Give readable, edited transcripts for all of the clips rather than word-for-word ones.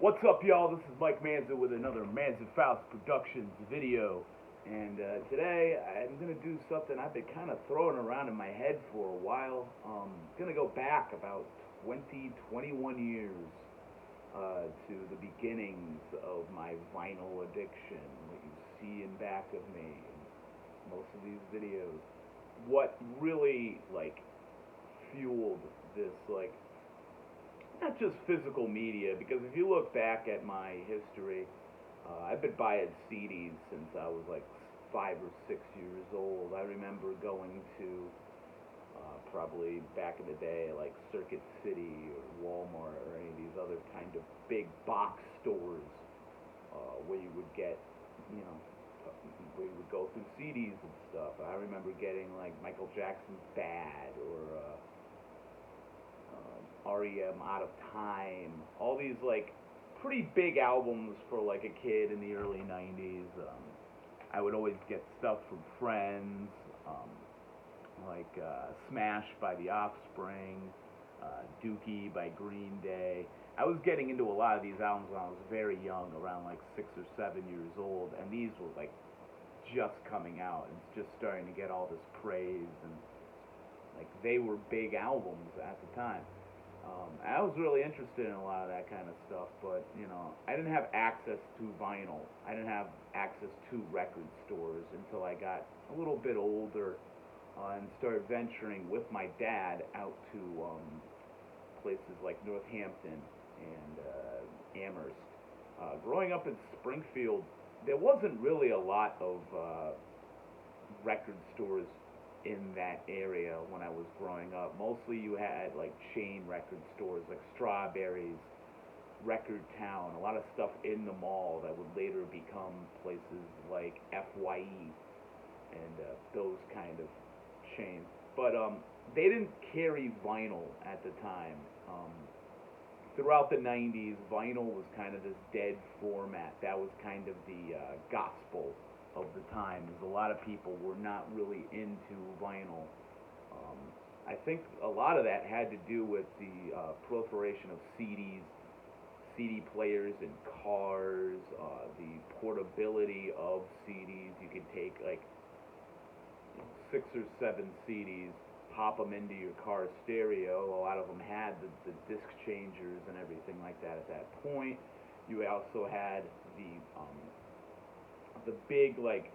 What's up, y'all? This is Mike Manser with another Manser Faust Productions video. And today I'm going to do something I've been kind of throwing around in my head for a while. Going to go back about 20, 21 years to the beginnings of my vinyl addiction, what you see in back of me in most of these videos. What really, fueled this, not just physical media, because if you look back at my history, I've been buying CDs since I was like 5 or 6 years old. I remember going to probably back in the day, like Circuit City or Walmart or any of these other kind of big box stores where you would get, you know, where you would go through CDs and stuff. I remember getting like Michael Jackson's Bad or REM Out of Time, all these like pretty big albums for like a kid in the early 90s. I would always get stuff from friends, Smash by The Offspring, Dookie by Green Day. I was getting into a lot of these albums when I was very young, around like 6 or 7 years old, and these were like just coming out and just starting to get all this praise, and like they were big albums at the time. I was really interested in a lot of that kind of stuff, but I didn't have access to vinyl. I didn't have access to record stores until I got a little bit older and started venturing with my dad out to places like Northampton and Amherst. Growing up in Springfield, there wasn't really a lot of record stores in that area when I was growing up. Mostly you had like chain record stores like Strawberries, Record Town, a lot of stuff in the mall that would later become places like FYE and those kind of chains. But they didn't carry vinyl at the time. Throughout the 90s, vinyl was kind of this dead format. That was kind of the gospel of the time. As a lot of people were not really into vinyl. Um, I think a lot of that had to do with the proliferation of CDs, CD players in cars, the portability of CDs. You could take like 6 or 7 CDs, pop them into your car stereo. A lot of them had the disc changers and everything like that at that point. You also had the big like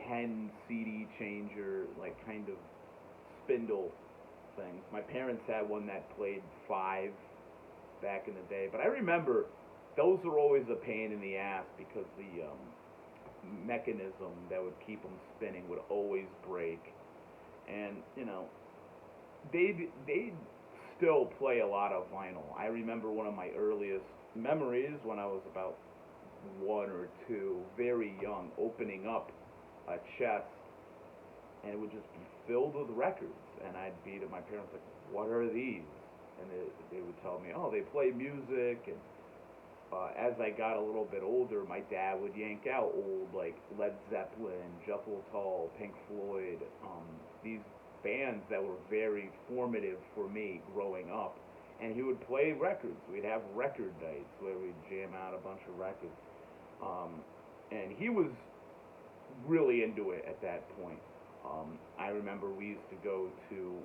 10 CD changer, like kind of spindle things. My parents had one that played 5 back in the day, but I remember those were always a pain in the ass because the mechanism that would keep them spinning would always break, and they'd still play a lot of vinyl. I remember one of my earliest memories when I was about 1 or 2, very young, opening up a chest, and it would just be filled with records. And I'd be to my parents like, "What are these?" And they would tell me, "Oh, they play music." And as I got a little bit older, my dad would yank out old like Led Zeppelin, Jethro Tull, Pink Floyd, these bands that were very formative for me growing up. And he would play records. We'd have record nights where we'd jam out a bunch of records. And he was really into it at that point. I remember we used to go to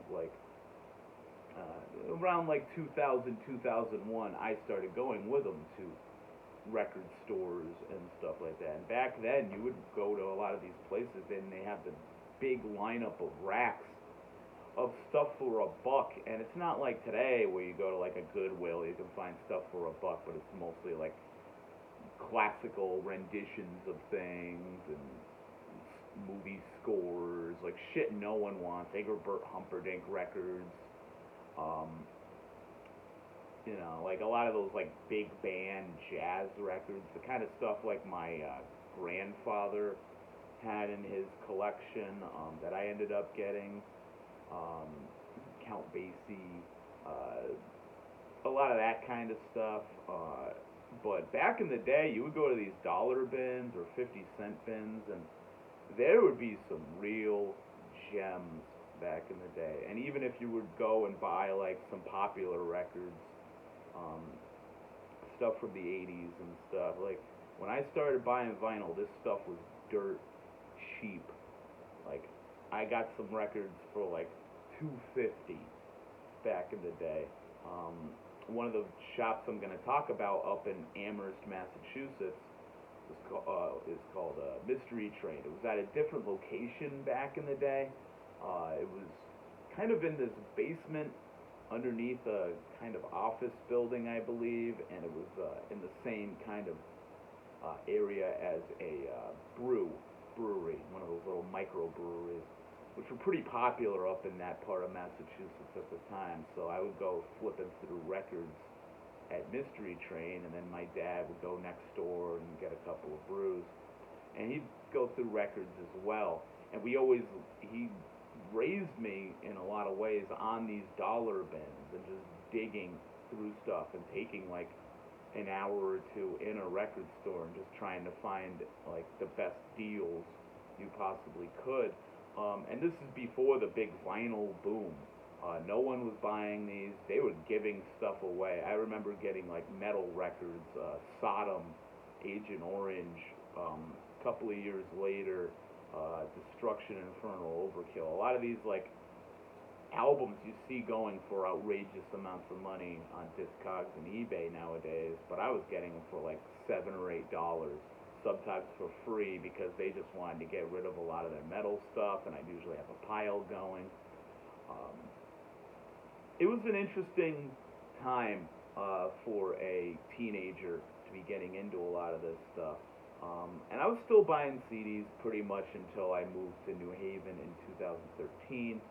around like 2000, 2001. I started going with him to record stores and stuff like that. And back then, you would go to a lot of these places, and they have the big lineup of racks of stuff for $1, and it's not like today where you go to like a Goodwill, you can find stuff for $1, but it's mostly like classical renditions of things and movie scores, like shit no one wants, Engelbert Humperdinck records, um, like a lot of those like big band jazz records, the kind of stuff like my grandfather had in his collection that I ended up getting. um, Count Basie, a lot of that kind of stuff. But back in the day, you would go to these dollar bins or 50-cent bins, and there would be some real gems back in the day. And even if you would go and buy like some popular records, um, stuff from the 80s and stuff. Like, when I started buying vinyl, this stuff was dirt cheap. Like, I got some records for like $2.50 back in the day. One of the shops I'm going to talk about up in Amherst, Massachusetts, is called Mystery Train. It was at a different location back in the day. It was kind of in this basement underneath a kind of office building, I believe, and it was in the same kind of area as a brewery, one of those little microbreweries, which were pretty popular up in that part of Massachusetts at the time. So I would go flipping through records at Mystery Train, and then my dad would go next door and get a couple of brews, and he'd go through records as well. And he raised me in a lot of ways on these dollar bins and just digging through stuff and taking like an hour or two in a record store and just trying to find like the best deals you possibly could. And this is before the big vinyl boom. No one was buying these. They were giving stuff away. I remember getting like metal records, Sodom, Agent Orange, a couple of years later, Destruction, Infernal, Overkill. A lot of these like albums you see going for outrageous amounts of money on Discogs and eBay nowadays, but I was getting them for like $7 or $8, sometimes for free, because they just wanted to get rid of a lot of their metal stuff, and I'd usually have a pile going. It was an interesting time for a teenager to be getting into a lot of this stuff. And I was still buying CDs pretty much until I moved to New Haven in 2013.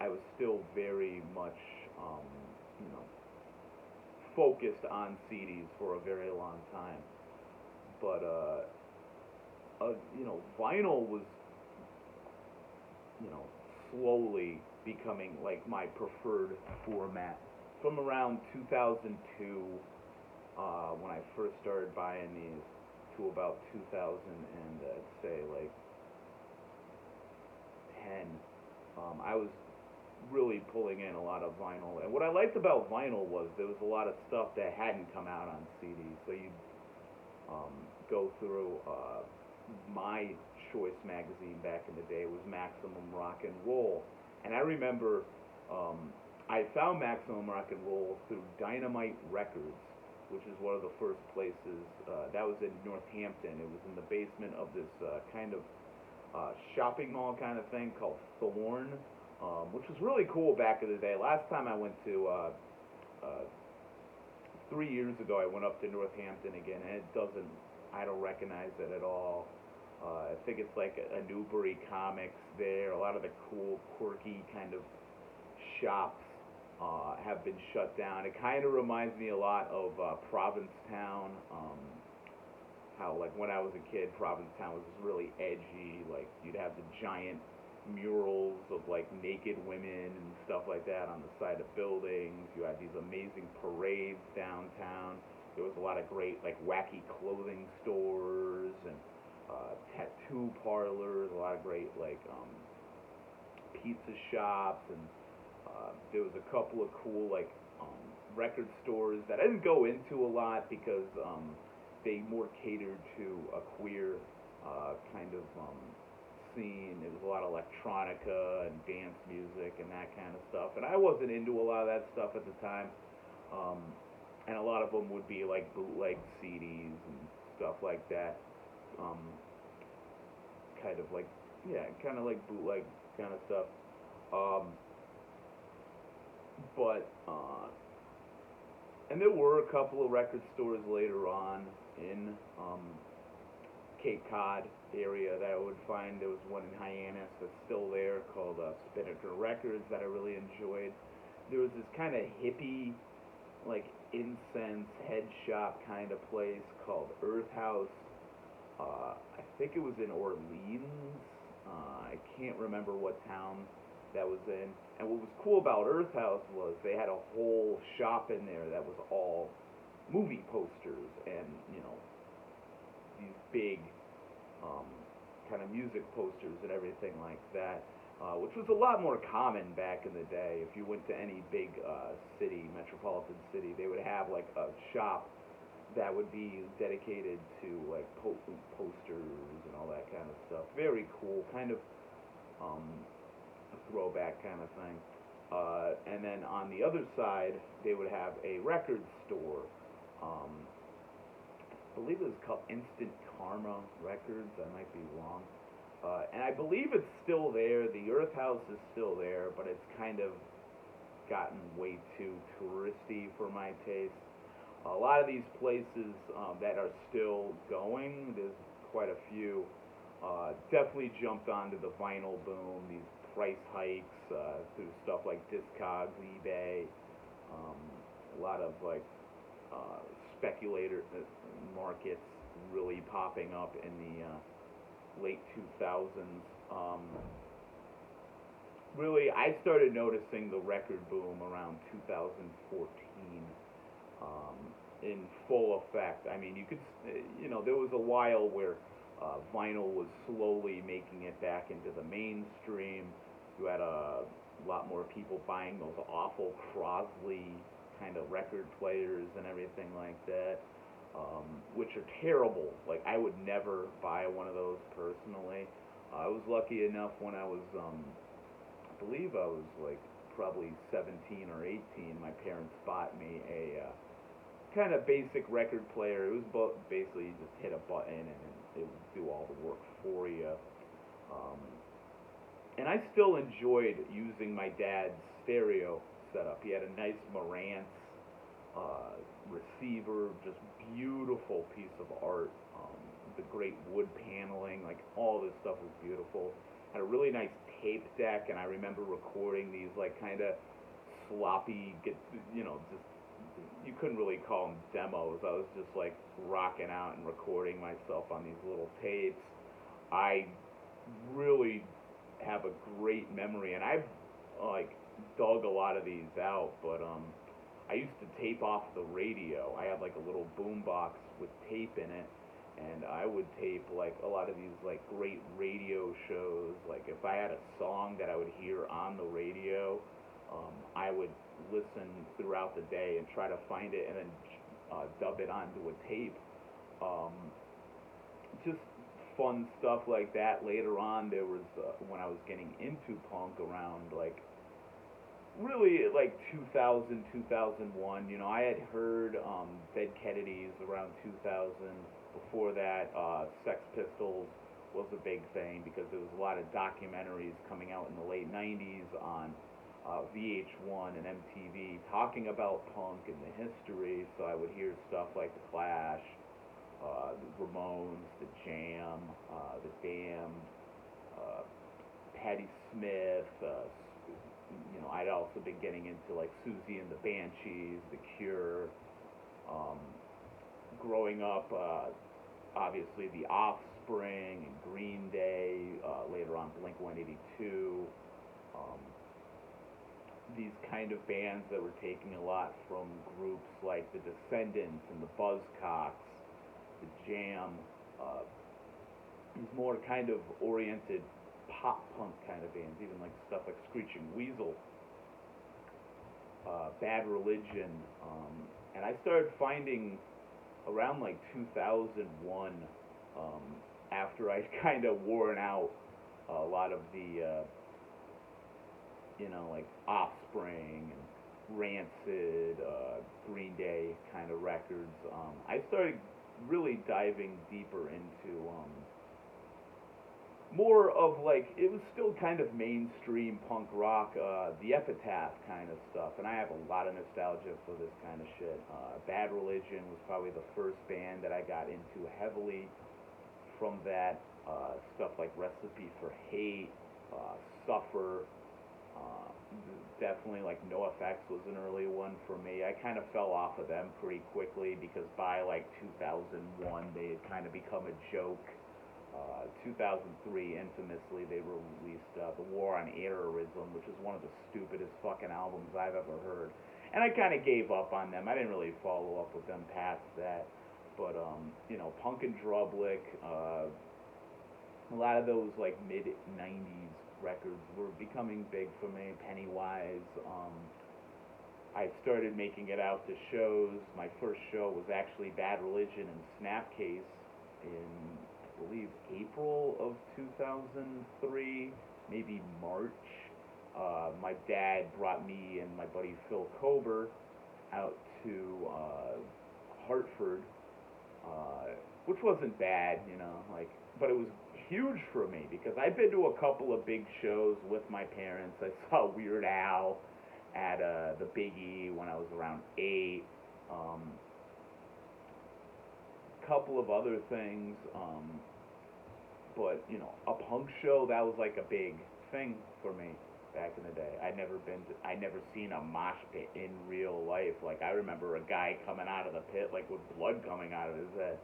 I was still very much, focused on CDs for a very long time. But, vinyl was, slowly becoming like my preferred format from around 2002, when I first started buying these, to about 2000 and say like 10. I was really pulling in a lot of vinyl, and what I liked about vinyl was there was a lot of stuff that hadn't come out on CD. So you'd go through my choice magazine back in the day was Maximum Rock and Roll, and I remember I found Maximum Rock and Roll through Dynamite Records, which is one of the first places. That was in Northampton. It was in the basement of this kind of shopping mall kind of thing called Thorn, which was really cool back in the day. Last time I went to 3 years ago, I went up to Northampton again, and I don't recognize it at all. I think it's like a Newbury Comics there. A lot of the cool, quirky kind of shops have been shut down. It kind of reminds me a lot of Provincetown. How, like, when I was a kid, Provincetown was really edgy. Like, you'd have the giant murals of, like, naked women and stuff like that on the side of buildings. You had these amazing parades downtown. There was a lot of great, like, wacky clothing stores and tattoo parlors, a lot of great, like, pizza shops, and there was a couple of cool, like, record stores that I didn't go into a lot because they more catered to a queer kind of scene. There was a lot of electronica and dance music and that kind of stuff, and I wasn't into a lot of that stuff at the time. And a lot of them would be like bootleg CDs and stuff like that. Kind of like bootleg kind of stuff. And there were a couple of record stores later on in Cape Cod area that I would find. There was one in Hyannis that's still there called Spinnaker Records that I really enjoyed. There was this kind of hippie, like, incense head shop kind of place called Earth House. I think it was in Orleans. I can't remember what town that was in. And what was cool about Earth House was they had a whole shop in there that was all movie posters and, these big kind of music posters and everything like that. which was a lot more common back in the day. If you went to any big city, metropolitan city, they would have like a shop that would be dedicated to like posters and all that kind of stuff. Very cool, kind of um, a throwback kind of thing. And then on the other side, they would have a record store. Um, I believe it was called Instant Karma Records. I might be wrong. And I believe it's still there. The Earth House is still there, but it's kind of gotten way too touristy for my taste. A lot of these places that are still going, there's quite a few, definitely jumped onto the vinyl boom, these price hikes through stuff like Discogs, eBay, a lot of like speculator markets really popping up in the late 2000s. Really, I started noticing the record boom around 2014 in full effect. I mean, you could, there was a while where vinyl was slowly making it back into the mainstream. You had a lot more people buying those awful Crosley kind of record players and everything like that, which are terrible. Like, I would never buy one of those personally. I was lucky enough when I was, I believe I was like probably 17 or 18, my parents bought me a kind of basic record player. It was basically you just hit a button and it would do all the work for you. And I still enjoyed using my dad's stereo setup. He had a nice Marantz receiver, just beautiful piece of art. The great wood paneling, like all this stuff was beautiful. Had a really nice tape deck, and I remember recording these like kind of sloppy, just you couldn't really call them demos. I was just like rocking out and recording myself on these little tapes. I really have a great memory, and I've like dug a lot of these out, but I used to tape off the radio. I had like a little boom box with tape in it, and I would tape like a lot of these like great radio shows. Like if I had a song that I would hear on the radio, I would listen throughout the day and try to find it and then dub it onto a tape. Just fun stuff like that. Later on, there was when I was getting into punk around like really like 2000, 2001. I had heard Dead Kennedys around 2000. Before that, Sex Pistols was a big thing because there was a lot of documentaries coming out in the late 90s on VH1 and MTV talking about punk and the history. So I would hear stuff like The Clash, the Ramones, The Jam, The Damned, Patti Smith. I'd also been getting into like Susie and the Banshees, The Cure. Growing up, obviously The Offspring and Green Day. Later on, Blink-182. These kind of bands that were taking a lot from groups like the Descendants and the Buzzcocks, the Jam, these more kind of oriented pop punk kind of bands, even like stuff like Screeching Weasel, Bad Religion, and I started finding around like 2001, after I'd kind of worn out a lot of the like Offspring and Rancid, Green Day kind of records, I started really diving deeper into more of like, it was still kind of mainstream punk rock, the Epitaph kind of stuff, and I have a lot of nostalgia for this kind of shit. Bad Religion was probably the first band that I got into heavily. From that, stuff like Recipe for Hate, Suffer, definitely like NoFX was an early one for me. I kind of fell off of them pretty quickly because by like 2001 they had kind of become a joke. 2003, infamously, they released The War on Errorism, which is one of the stupidest fucking albums I've ever heard. And I kind of gave up on them. I didn't really follow up with them past that. But, Punk and Drublick, a lot of those, like, mid-90s records were becoming big for me. Pennywise. I started making it out to shows. My first show was actually Bad Religion and Snapcase in, I believe, April of 2003, maybe March. My dad brought me and my buddy Phil Kober out to Hartford, which wasn't bad, but it was huge for me because I'd been to a couple of big shows with my parents. I saw Weird Al at the Big E when I was around 8. Couple of other things, but a punk show, that was like a big thing for me back in the day. I'd never seen a mosh pit in real life. Like, I remember a guy coming out of the pit like with blood coming out of his head.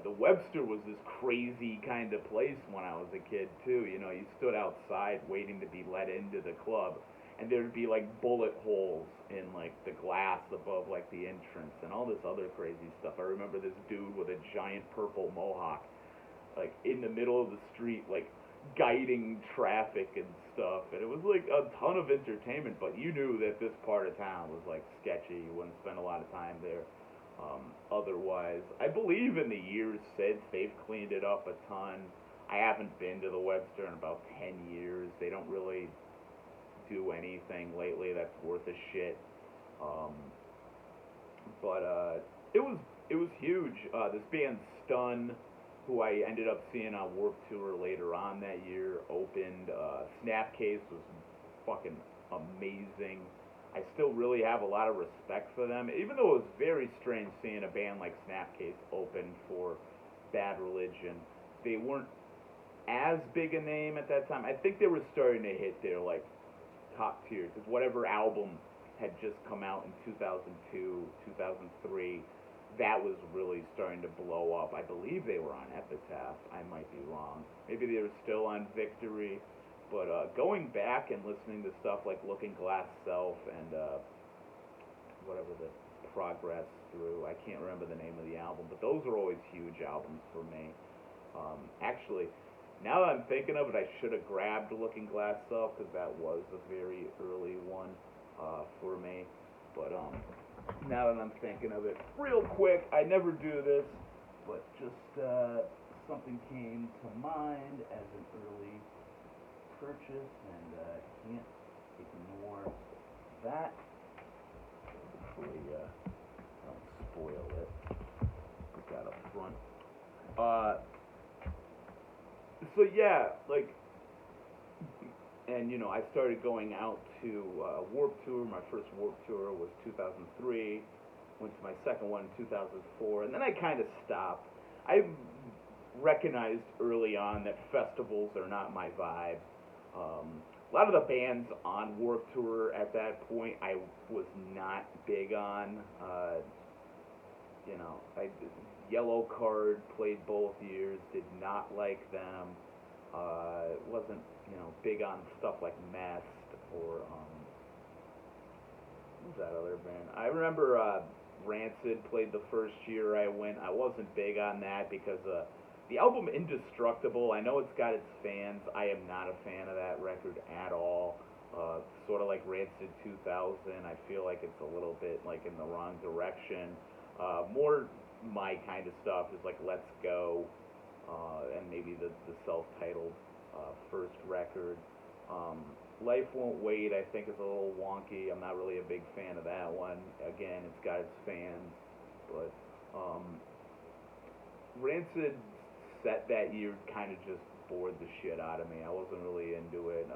The Webster was this crazy kind of place when I was a kid too. You stood outside waiting to be let into the club, and there'd be like bullet holes in like the glass above like the entrance and all this other crazy stuff. I remember this dude with a giant purple mohawk, like in the middle of the street, like guiding traffic and stuff, and it was like a ton of entertainment. But you knew that this part of town was like sketchy. You wouldn't spend a lot of time there. Otherwise, I believe in the years since they've cleaned it up a ton. I haven't been to the Webster in about 10 years. They don't really do anything lately that's worth a shit. But it was huge. This band Stun, who I ended up seeing on Warped Tour later on that year, opened. Snapcase was fucking amazing. I still really have a lot of respect for them, even though it was very strange seeing a band like Snapcase open for Bad Religion. They weren't as big a name at that time. I think they were starting to hit their like top tier, because whatever album had just come out in 2002, 2003, that was really starting to blow up. I believe they were on Epitaph. I might be wrong. Maybe they were still on Victory. But going back and listening to stuff like Looking Glass Self and whatever the Progress Through, I can't remember the name of the album, but those are always huge albums for me. Actually, now that I'm thinking of it, I should have grabbed Looking Glass Self, because that was a very early one for me. But now that I'm thinking of it, real quick, I never do this, but just something came to mind as an early purchase, and can't ignore that. Hopefully don't spoil it. Put that up front. So yeah, like, and I started going out to Warped Tour. My first Warped Tour was 2003. Went to my second one in 2004, and then I kind of stopped. I recognized early on that festivals are not my vibe. A lot of the bands on Warped Tour at that point I was not big on. Yellow Card played both years, did not like them. Wasn't big on stuff like Mest or what was that other band? I remember Rancid played the first year I went. I wasn't big on that because the album Indestructible, I know it's got its fans. I am not a fan of that record at all. Sort of like Rancid 2000. I feel like it's a little bit like in the wrong direction. More my kind of stuff is like Let's Go, and maybe the self-titled first record. Life Won't Wait, I think, is a little wonky. I'm not really a big fan of that one. Again, it's got its fans, but Rancid set that year kind of just bored the shit out of me. I wasn't really into it.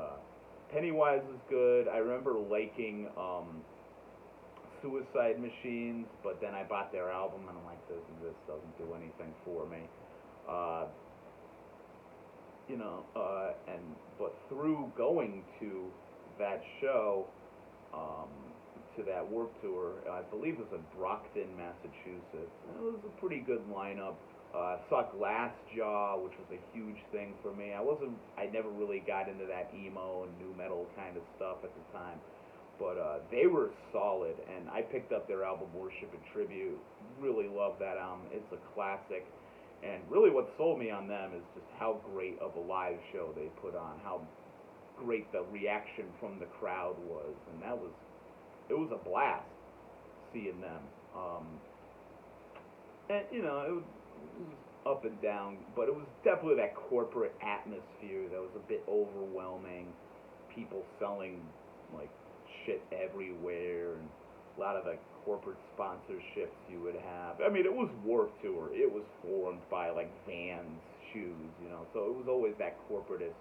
Pennywise was good. I remember liking Suicide Machines, but then I bought their album and I'm like, this doesn't do anything for me. But through going to that show, to that Warped Tour, I believe it was in Brockton, Massachusetts. It was a pretty good lineup. Saw Glassjaw, which was a huge thing for me. I never really got into that emo and nu metal kind of stuff at the time, but they were solid, and I picked up their album Worship and Tribute. Really love that album. It's a classic, and really what sold me on them is just how great of a live show they put on, how great the reaction from the crowd was, and it was a blast seeing them. And it was up and down, but it was definitely that corporate atmosphere that was a bit overwhelming. People selling like shit everywhere, and a lot of the corporate sponsorships you would have. I mean, it was Warped Tour. It was formed by like Vans shoes, so it was always that corporatist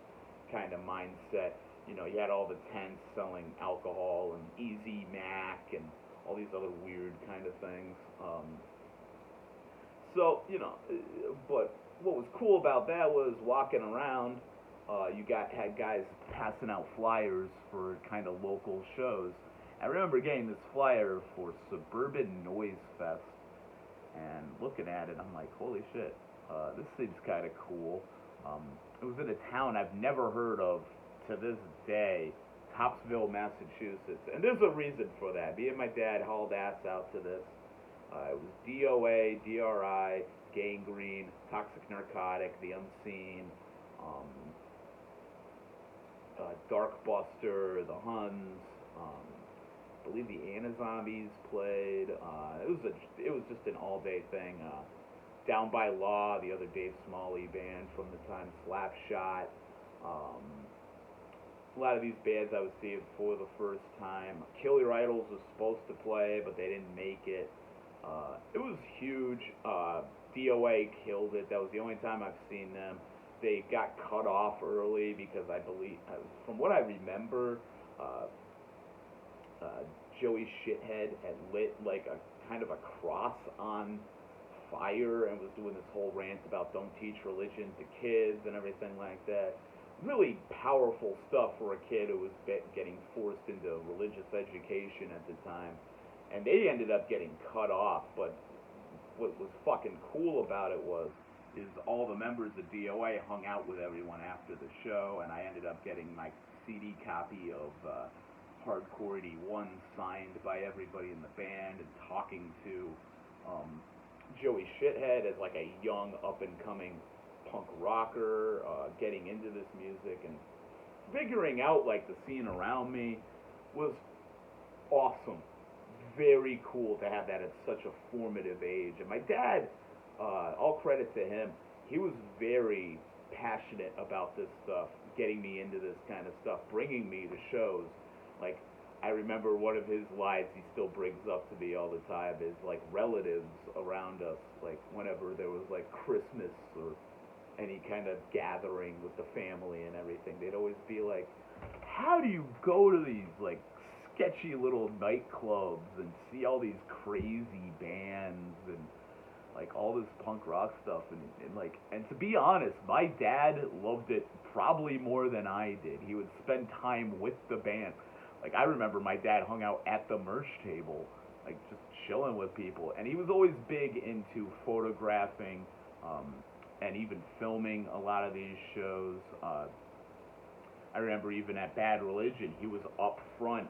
kind of mindset. You had all the tents selling alcohol and Easy Mac and all these other weird kind of things. But what was cool about that was walking around. Had guys passing out flyers for kind of local shows. I remember getting this flyer for Suburban Noise Fest, and looking at it, I'm like, holy shit, this seems kind of cool. It was in a town I've never heard of to this day, Topsville, Massachusetts. And there's a reason for that. Me and my dad hauled ass out to this. It was DOA, DRI, Gangrene, Toxic Narcotic, The Unseen, Darkbuster, The Huns, I believe the Anazombies played. It was just an all-day thing. Down by Law, the other Dave Smalley band from the time, Slapshot. A lot of these bands I was seeing for the first time. Kill Your Idols was supposed to play, but they didn't make it. It was huge. DOA killed it. That was the only time I've seen them. They got cut off early because I believe, from what I remember, Joey Shithead had lit like a kind of a cross on fire and was doing this whole rant about don't teach religion to kids and everything like that. Really powerful stuff for a kid who was getting forced into religious education at the time. And they ended up getting cut off, but what was fucking cool about it is all the members of DOA hung out with everyone after the show, and I ended up getting my CD copy of Hardcore 81 signed by everybody in the band, and talking to Joey Shithead as like a young up-and-coming punk rocker, getting into this music and figuring out like the scene around me was awesome. Very cool to have that at such a formative age. And my dad, all credit to him, he was very passionate about this stuff, getting me into this kind of stuff, bringing me to shows. Like, I remember one of his lines he still brings up to me all the time is like relatives around us, like whenever there was like Christmas or any kind of gathering with the family and everything, they'd always be like, how do you go to these like sketchy little nightclubs and see all these crazy bands and like all this punk rock stuff and to be honest, my dad loved it probably more than I did. He would spend time with the band. Like, I remember my dad hung out at the merch table, like just chilling with people, and he was always big into photographing and even filming a lot of these shows. I remember even at Bad Religion, he was up front,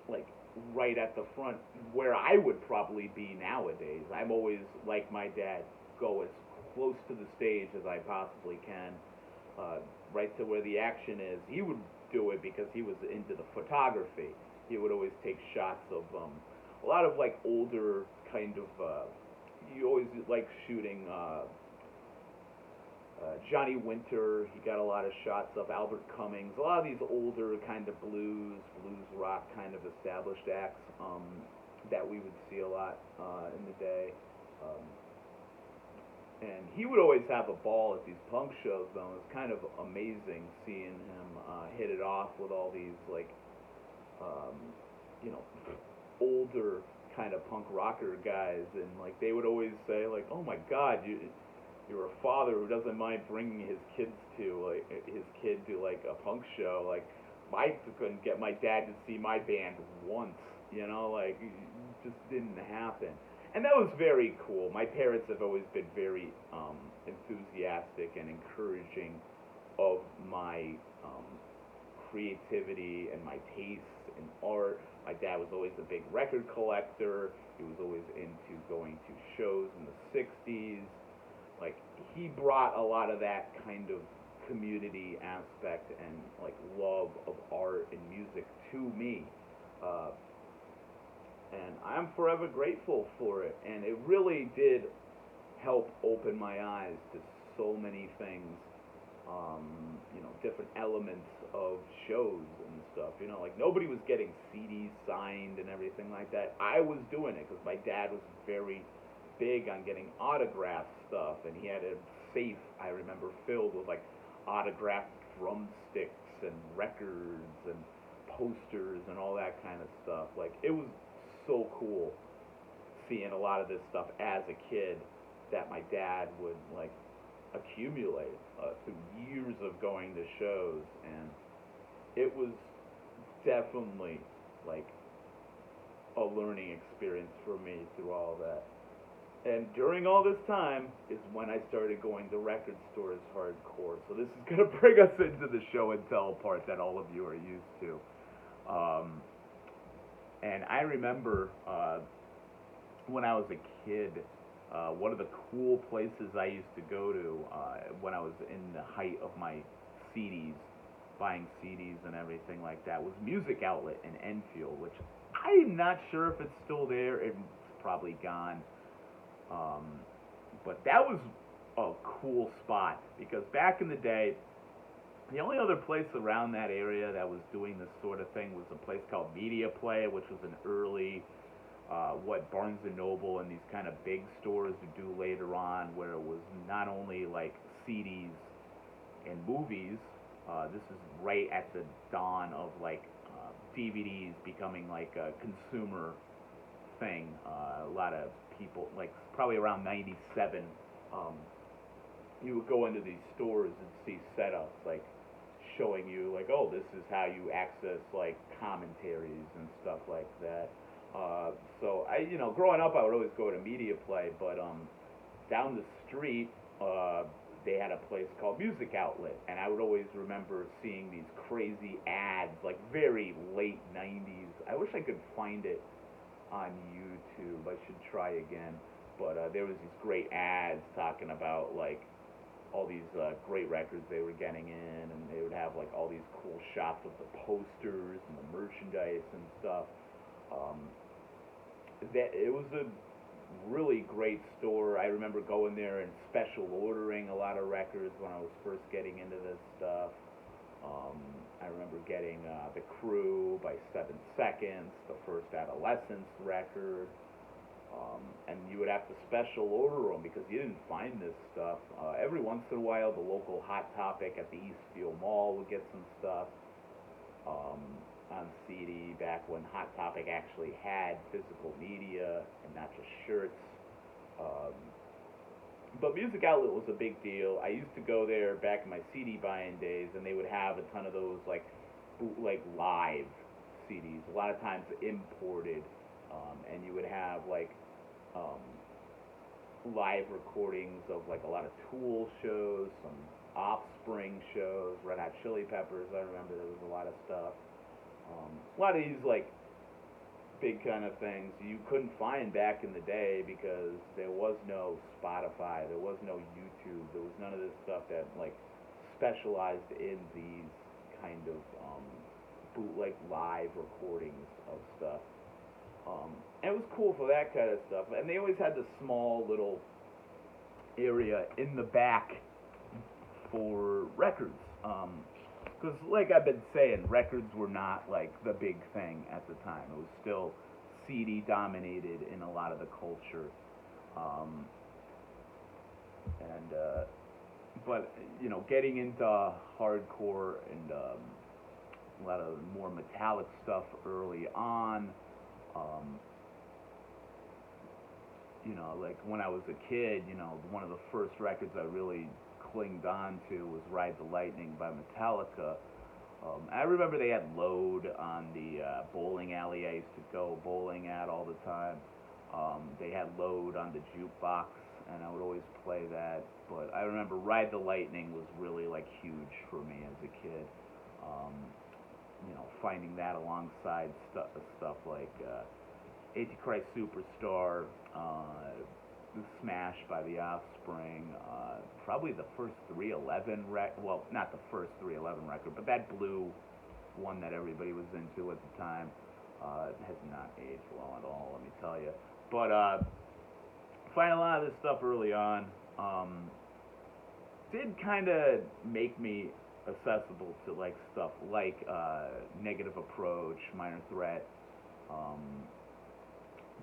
like right at the front, where I would probably be nowadays. I'm always, like my dad, go as close to the stage as I possibly can, right to where the action is. He would do it because he was into the photography. He would always take shots of a lot of like older kind of, you always like shooting Johnny Winter. He got a lot of shots of Albert Cummings, a lot of these older kind of blues rock kind of established acts that we would see a lot in the day. And he would always have a ball at these punk shows, though. It was kind of amazing seeing him hit it off with all these, like, older kind of punk rocker guys. And, like, they would always say, like, oh, my God, you're a father who doesn't mind bringing his kid to like, a punk show. Like, I couldn't get my dad to see my band once, like, it just didn't happen. And that was very cool. My parents have always been very enthusiastic and encouraging of my creativity and my tastes in art. My dad was always a big record collector. He was always into going to shows in the 60s. Like, he brought a lot of that kind of community aspect and like love of art and music to me. Uh, and I'm forever grateful for it. And it really did help open my eyes to so many things, different elements of shows and stuff. Like nobody was getting CDs signed and everything like that. I was doing it because my dad was very big on getting autographed stuff, and he had a safe, I remember, filled with like autographed drumsticks and records and posters and all that kind of stuff. Like it was so cool seeing a lot of this stuff as a kid that my dad would like accumulate through years of going to shows, and it was definitely like a learning experience for me through all that. And during all this time is when I started going to record stores hardcore. So this is going to bring us into the show and tell part that all of you are used to. And I remember when I was a kid, one of the cool places I used to go to when I was in the height of my CDs, buying CDs and everything like that, was Music Outlet in Enfield, which I'm not sure if it's still there. It's probably gone. But that was a cool spot because back in the day, the only other place around that area that was doing this sort of thing was a place called Media Play, which was an early, what Barnes and Noble and these kind of big stores would do later on, where it was not only like CDs and movies. This is right at the dawn of like DVDs becoming like a consumer thing. A lot of people, like probably around 97, you would go into these stores and see setups like showing you like, oh, this is how you access like commentaries and stuff like that. So I, growing up, I would always go to Media Play, but down the street, they had a place called Music Outlet, and I would always remember seeing these crazy ads, like very late 90s. I wish I could find it on YouTube. I should try again. But there was these great ads talking about like all these great records they were getting in, and they would have like all these cool shots of the posters and the merchandise and stuff. That it was a really great store. I remember going there and special ordering a lot of records when I was first getting into this stuff. I remember getting The Crew by 7 Seconds, the first Adolescence record. And you would have to special order them because you didn't find this stuff. Every once in a while, the local Hot Topic at the Eastfield Mall would get some stuff on CD back when Hot Topic actually had physical media and not just shirts. But Music Outlet was a big deal. I used to go there back in my CD buying days, and they would have a ton of those like bootleg live CDs. A lot of times imported, and you would have like live recordings of like a lot of Tool shows, some Offspring shows, Red Hot Chili Peppers. I remember there was a lot of stuff. A lot of these like big kind of things you couldn't find back in the day because there was no Spotify, there was no YouTube, there was none of this stuff that like specialized in these kind of bootleg live recordings of stuff. And it was cool for that kind of stuff. And they always had this small little area in the back for records. Because, like I've been saying, records were not like the big thing at the time. It was still CD dominated in a lot of the culture. But getting into hardcore and a lot of more metallic stuff early on. Like when I was a kid, one of the first records I really clinged on to was Ride the Lightning by Metallica. I remember they had Load on the bowling alley I used to go bowling at all the time. They had Load on the jukebox, and I would always play that. But I remember Ride the Lightning was really like huge for me as a kid. Finding that alongside stuff like Antichrist Superstar, Smash by the Offspring, probably the first 311 well, not the first 311 record, but that blue one that everybody was into at the time. Has not aged well at all, let me tell you. But find a lot of this stuff early on. Did kind of make me accessible to like stuff like Negative Approach, Minor Threat,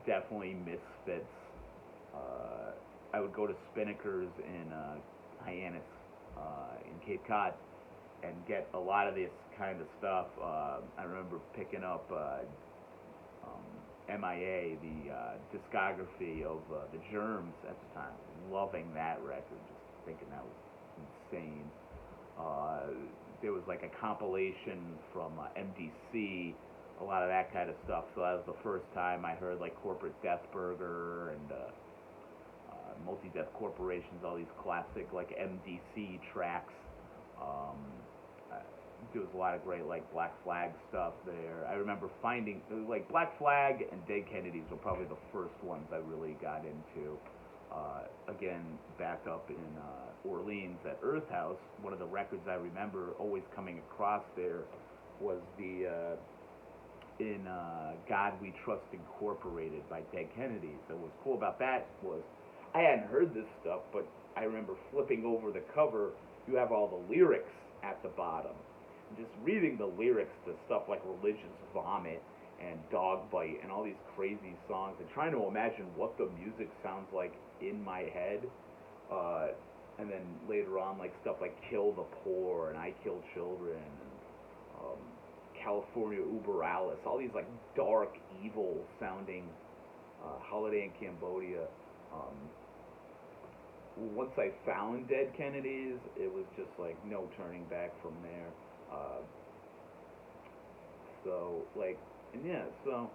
definitely Misfits. I would go to Spinnaker's in Hyannis in Cape Cod and get a lot of this kind of stuff. I remember picking up MIA, the discography of the Germs at the time, loving that record, just thinking that was insane. There was like a compilation from MDC, a lot of that kind of stuff. So that was the first time I heard like Corporate Death Burger and Multi-Death Corporations, all these classic like MDC tracks. There was a lot of great like Black Flag stuff there. I remember finding like Black Flag and Dead Kennedys were probably the first ones I really got into. Again, back up in Orleans at Earth House, one of the records I remember always coming across there was the in God We Trust Incorporated by Dead Kennedys. And what's cool about that was I hadn't heard this stuff, but I remember flipping over the cover. You have all the lyrics at the bottom. And just reading the lyrics to stuff like Religious Vomit and Dog Bite and all these crazy songs and trying to imagine what the music sounds like in my head. And then later on, like stuff like Kill the Poor and I Kill Children and California Uber Alice, all these like dark, evil sounding Holiday in Cambodia. Once I found Dead Kennedys, it was just like no turning back from there. So like, and yeah, so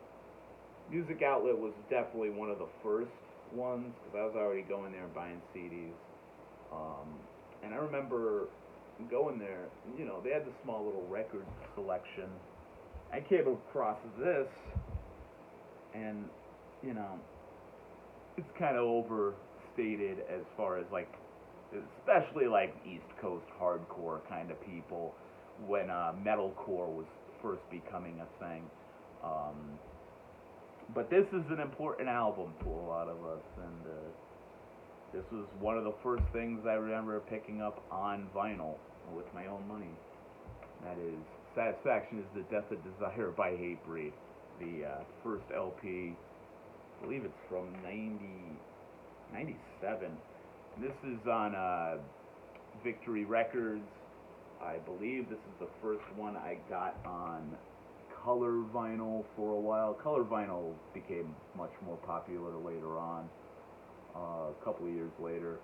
Music Outlet was definitely one of the first ones because I was already going there and buying CDs. And I remember going there, you know, they had the small little record selection. I came across this, and you know, it's kind of overstated as far as like, especially like East Coast hardcore kind of people when metalcore was first becoming a thing. But this is an important album to a lot of us, and this was one of the first things I remember picking up on vinyl with my own money. That is Satisfaction is the Death of Desire by Hatebreed, the first LP. I believe it's from 97. This is on Victory Records. I believe this is the first one I got on color vinyl for a while. Color vinyl became much more popular later on, a couple of years later,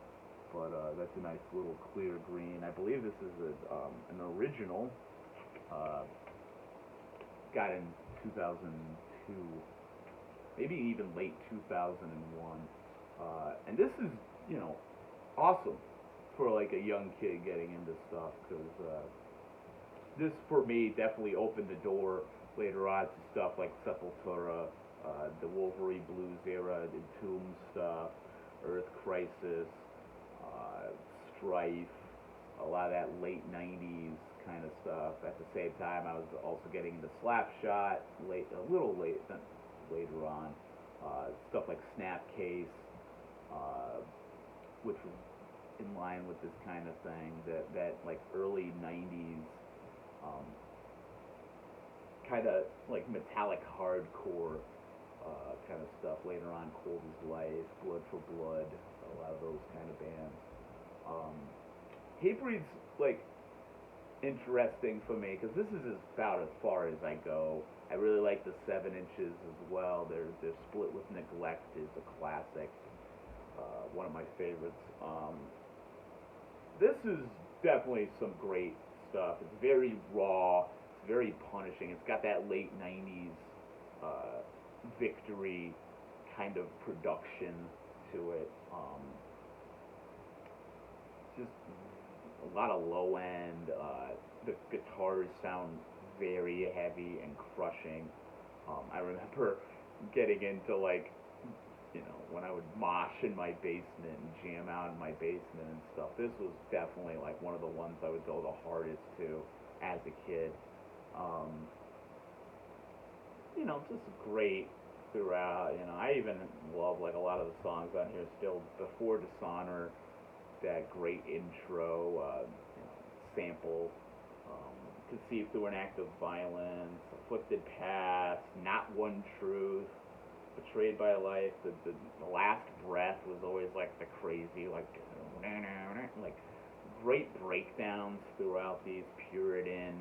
but that's a nice little clear green. I believe this is an original, got in 2002, maybe even late 2001, and this is, you know, awesome for like a young kid getting into stuff, because this for me definitely opened the door later on to stuff like Sepultura, the Wolverine Blues era, the Tomb stuff, Earth Crisis, Strife, a lot of that late 90s kind of stuff. At the same time, I was also getting into Slapshot, a little later on, stuff like Snapcase, which was in line with this kind of thing, that like early 90s kind of like metallic hardcore kind of stuff. Later on, Cold as Life, Blood for Blood, a lot of those kind of bands. Hatebreed's like interesting for me because this is about as far as I go. I really like the 7 inches as well. They're Split with Neglect is a classic, one of my favorites. This is definitely some great stuff. It's very raw, it's very punishing. It's got that late 90s Victory kind of production to it. Just a lot of low end. The guitars sound very heavy and crushing. I remember getting into like, you know, when I would mosh in my basement and jam out in my basement and stuff. This was definitely like one of the ones I would go the hardest to as a kid. You know, just great throughout. You know, I even love like a lot of the songs on here still. Before Dishonor, that great intro, you know, sample. Conceived through an act of violence, afflicted past, not one truth, betrayed by life. The last breath was always like the crazy, like great breakdowns throughout these. Puritan.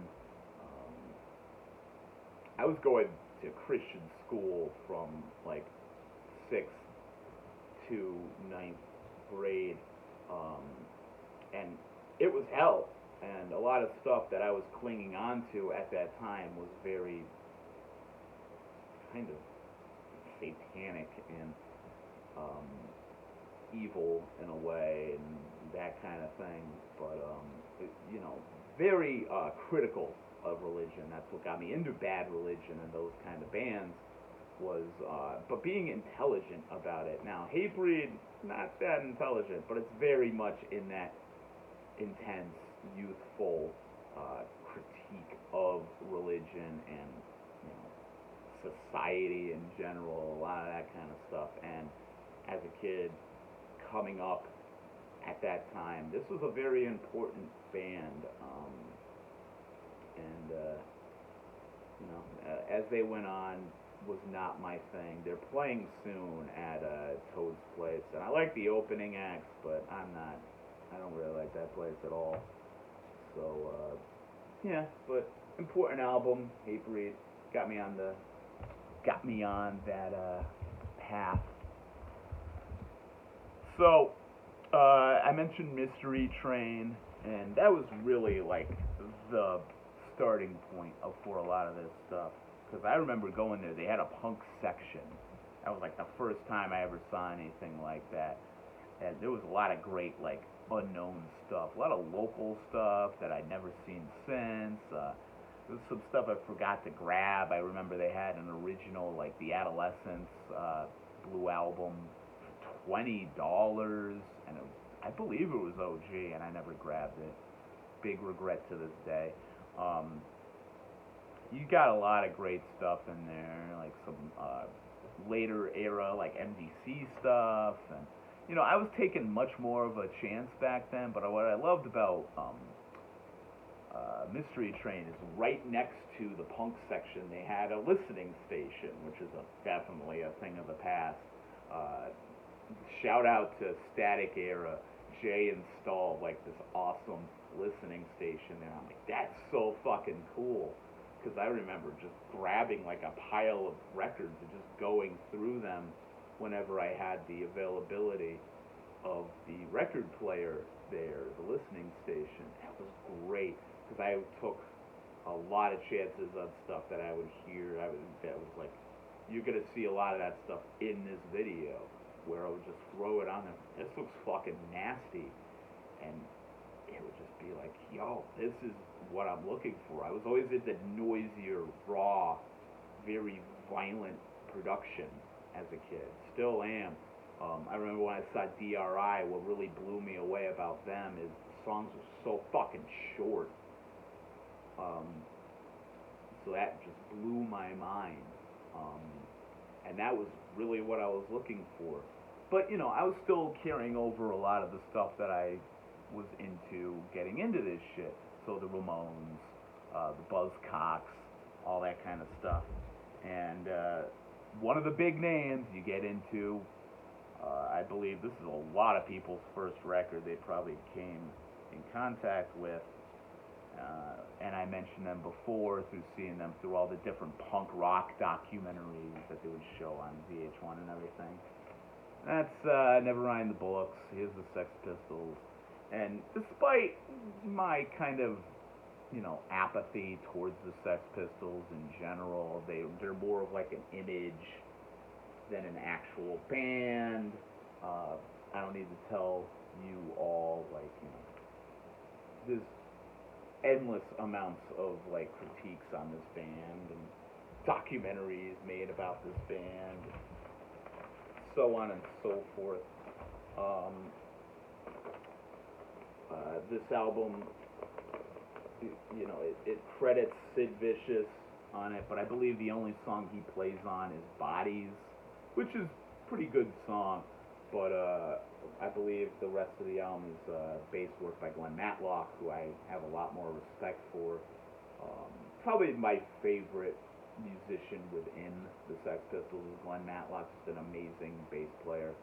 I was going to Christian school from like 6th to 9th grade, and it was hell. And a lot of stuff that I was clinging on to at that time was very kind of satanic and evil in a way, and that kind of thing. But you know, very critical of religion. That's what got me into Bad Religion and those kind of bands. Was but being intelligent about it. Now, Hatebreed, not that intelligent, but it's very much in that intense, youthful critique of religion and, you know, society in general, a lot of that kind of stuff. And as a kid coming up at that time, this was a very important band. You know, as they went on, was not my thing. They're playing soon at Toad's Place, and I like the opening acts, but I don't really like that place at all. So, yeah, but important album, Hatebreed, got me on that path. So, I mentioned Mystery Train, and that was really like the starting point for a lot of this stuff. Because I remember going there, they had a punk section. That was like the first time I ever saw anything like that. And there was a lot of great, like, unknown stuff. A lot of local stuff that I'd never seen since. There was some stuff I forgot to grab. I remember they had an original, like, The Adolescents Blue Album for $20. And I believe it was OG, and I never grabbed it. Big regret to this day. You got a lot of great stuff in there, like some later era, like MDC stuff, and you know, I was taking much more of a chance back then. But what I loved about Mystery Train is right next to the punk section, they had a listening station, which is definitely a thing of the past. Shout out to Static Era. Jay installed like this awesome listening station there. I'm like, that's so fucking cool. Because I remember just grabbing like a pile of records and just going through them whenever I had the availability of the record player there, the listening station. That was great, because I took a lot of chances on stuff that I would hear. That was like, you're going to see a lot of that stuff in this video, where I would just throw it on there. This looks fucking nasty. And it would just be like, yo, this is what I'm looking for. I was always into noisier, raw, very violent production as a kid. Still am. I remember when I saw DRI, what really blew me away about them is the songs were so fucking short. So that just blew my mind. And that was really what I was looking for. But, you know, I was still carrying over a lot of the stuff that I was into getting into this shit. So the Ramones, the Buzzcocks, all that kind of stuff. And one of the big names you get into, I believe this is a lot of people's first record they probably came in contact with. And I mentioned them before through seeing them through all the different punk rock documentaries that they would show on VH1 and everything. That's Nevermind, the Bollocks. Here's the Sex Pistols. And despite my kind of, you know, apathy towards the Sex Pistols in general, they're more of like an image than an actual band. I don't need to tell you all, like, you know, there's endless amounts of like critiques on this band and documentaries made about this band. so on and so forth. This album, you know, it credits Sid Vicious on it, but I believe the only song he plays on is Bodies, which is a pretty good song, but I believe the rest of the album is bass work by Glenn Matlock, who I have a lot more respect for. Probably my favorite musician within the Sex Pistols is Glenn Matlock. Just an amazing bass player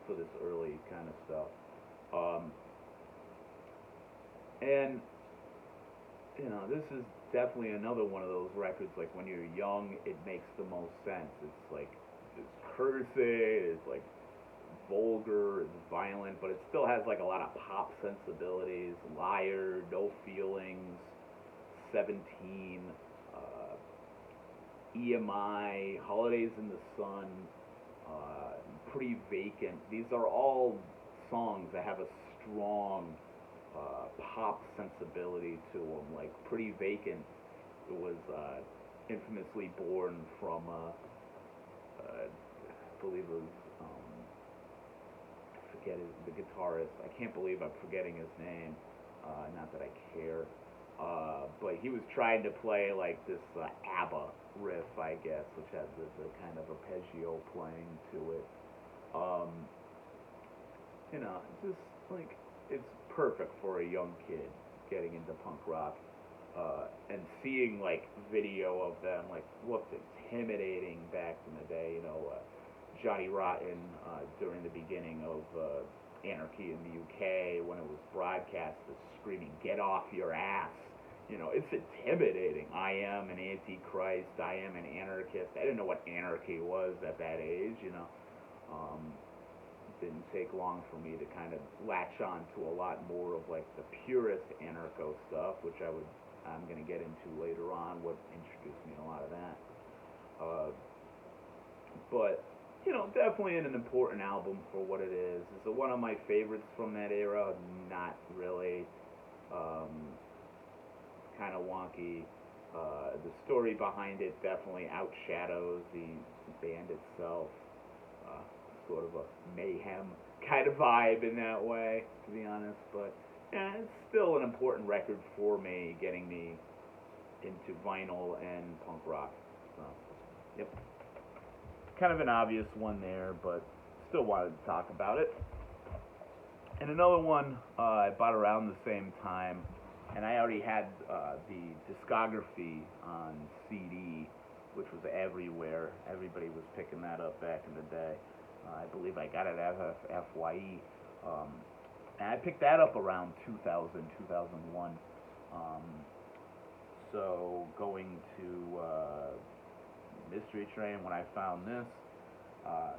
for this early kind of stuff. And you know, this is definitely another one of those records, like when you're young, it makes the most sense. It's like, it's cursing, it's like vulgar, it's violent, but it still has like a lot of pop sensibilities. Liar, No Feelings, 17, EMI, Holidays in the Sun, Pretty Vacant. These are all songs that have a strong pop sensibility to them. Like Pretty Vacant, it was infamously born from I believe it was I forget the guitarist. I can't believe I'm forgetting his name. Not that I care. But he was trying to play like this ABBA riff, I guess, which has the kind of arpeggio playing to it. You know, just like, it's perfect for a young kid getting into punk rock, and seeing like video of them like looked intimidating back in the day. You know, Johnny Rotten during the beginning of Anarchy in the UK, when it was broadcast, was screaming, "Get off your ass!" You know, it's intimidating. I am an antichrist. I am an anarchist. I didn't know what anarchy was at that age. You know. It didn't take long for me to kind of latch on to a lot more of like the purest anarcho stuff, which I'm going to get into later on, what introduced me to a lot of that. But, you know, definitely an important album for what it is. Is it one of my favorites from that era? Not really. Kind of wonky. The story behind it definitely outshadows the band itself. Sort of a mayhem kind of vibe in that way, to be honest. But yeah, it's still an important record for me, getting me into vinyl and punk rock. So, yep. Kind of an obvious one there, but still wanted to talk about it. And another one I bought around the same time, and I already had the discography on CD, which was everywhere. Everybody was picking that up back in the day. I believe I got it at FYE. And I picked that up around 2000, 2001. So going to Mystery Train when I found this,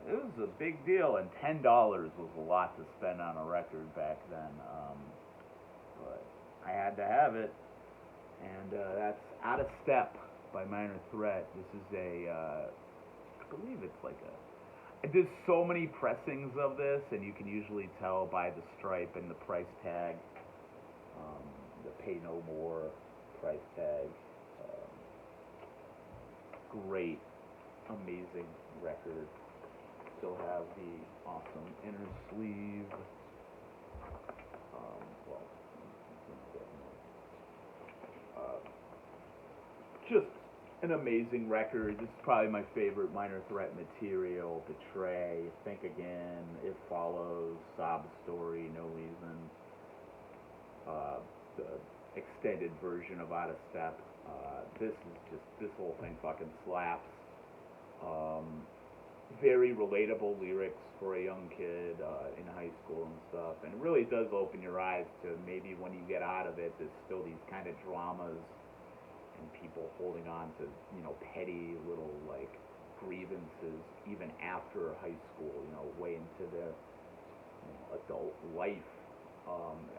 it was a big deal, and $10 was a lot to spend on a record back then. But I had to have it, and that's Out of Step by Minor Threat. This is I believe it's like there's so many pressings of this, and you can usually tell by the stripe and the price tag, the Pay No More price tag. Great, amazing record. Still have the awesome inner sleeve. Just an amazing record. This is probably my favorite Minor Threat material. Betray, Think Again, It Follows, Sob Story, No Reason. The extended version of Out of Step. This whole thing fucking slaps. Very relatable lyrics for a young kid in high school and stuff. And it really does open your eyes to maybe when you get out of it, there's still these kind of dramas and people holding on to, you know, petty little, like, grievances even after high school, you know, way into their, you know, adult life.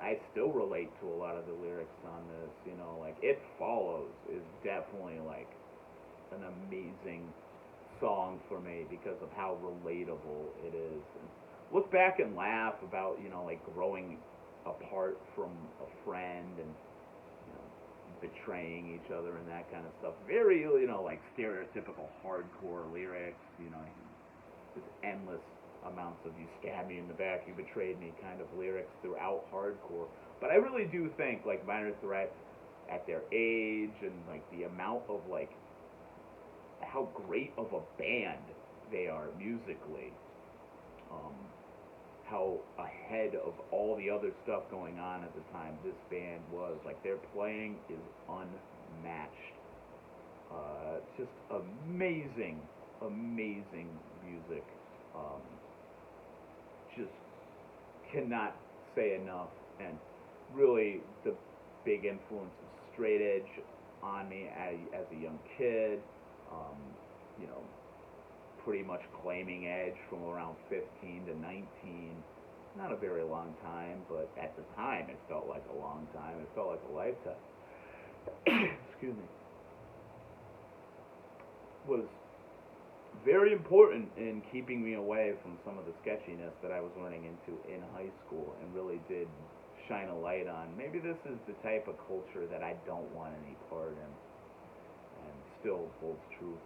I still relate to a lot of the lyrics on this, you know, like, It Follows is definitely, like, an amazing song for me because of how relatable it is. And look back and laugh about, you know, like, growing apart from a friend and betraying each other and that kind of stuff. Very, you know, like stereotypical hardcore lyrics, you know, just endless amounts of "you stabbed me in the back, you betrayed me" kind of lyrics throughout hardcore. But I really do think like Minor Threat, at their age and like the amount of like how great of a band they are musically, um, how ahead of all the other stuff going on at the time this band was. Like their playing is unmatched. Just amazing, amazing music. Um, just cannot say enough. And really, the big influence of straight edge on me as a young kid. Um, you know, pretty much claiming edge from around 15 to 19. Not a very long time, but at the time it felt like a long time. It felt like a lifetime. Excuse me. Was very important in keeping me away from some of the sketchiness that I was running into in high school, and really did shine a light on maybe this is the type of culture that I don't want any part in, and still holds true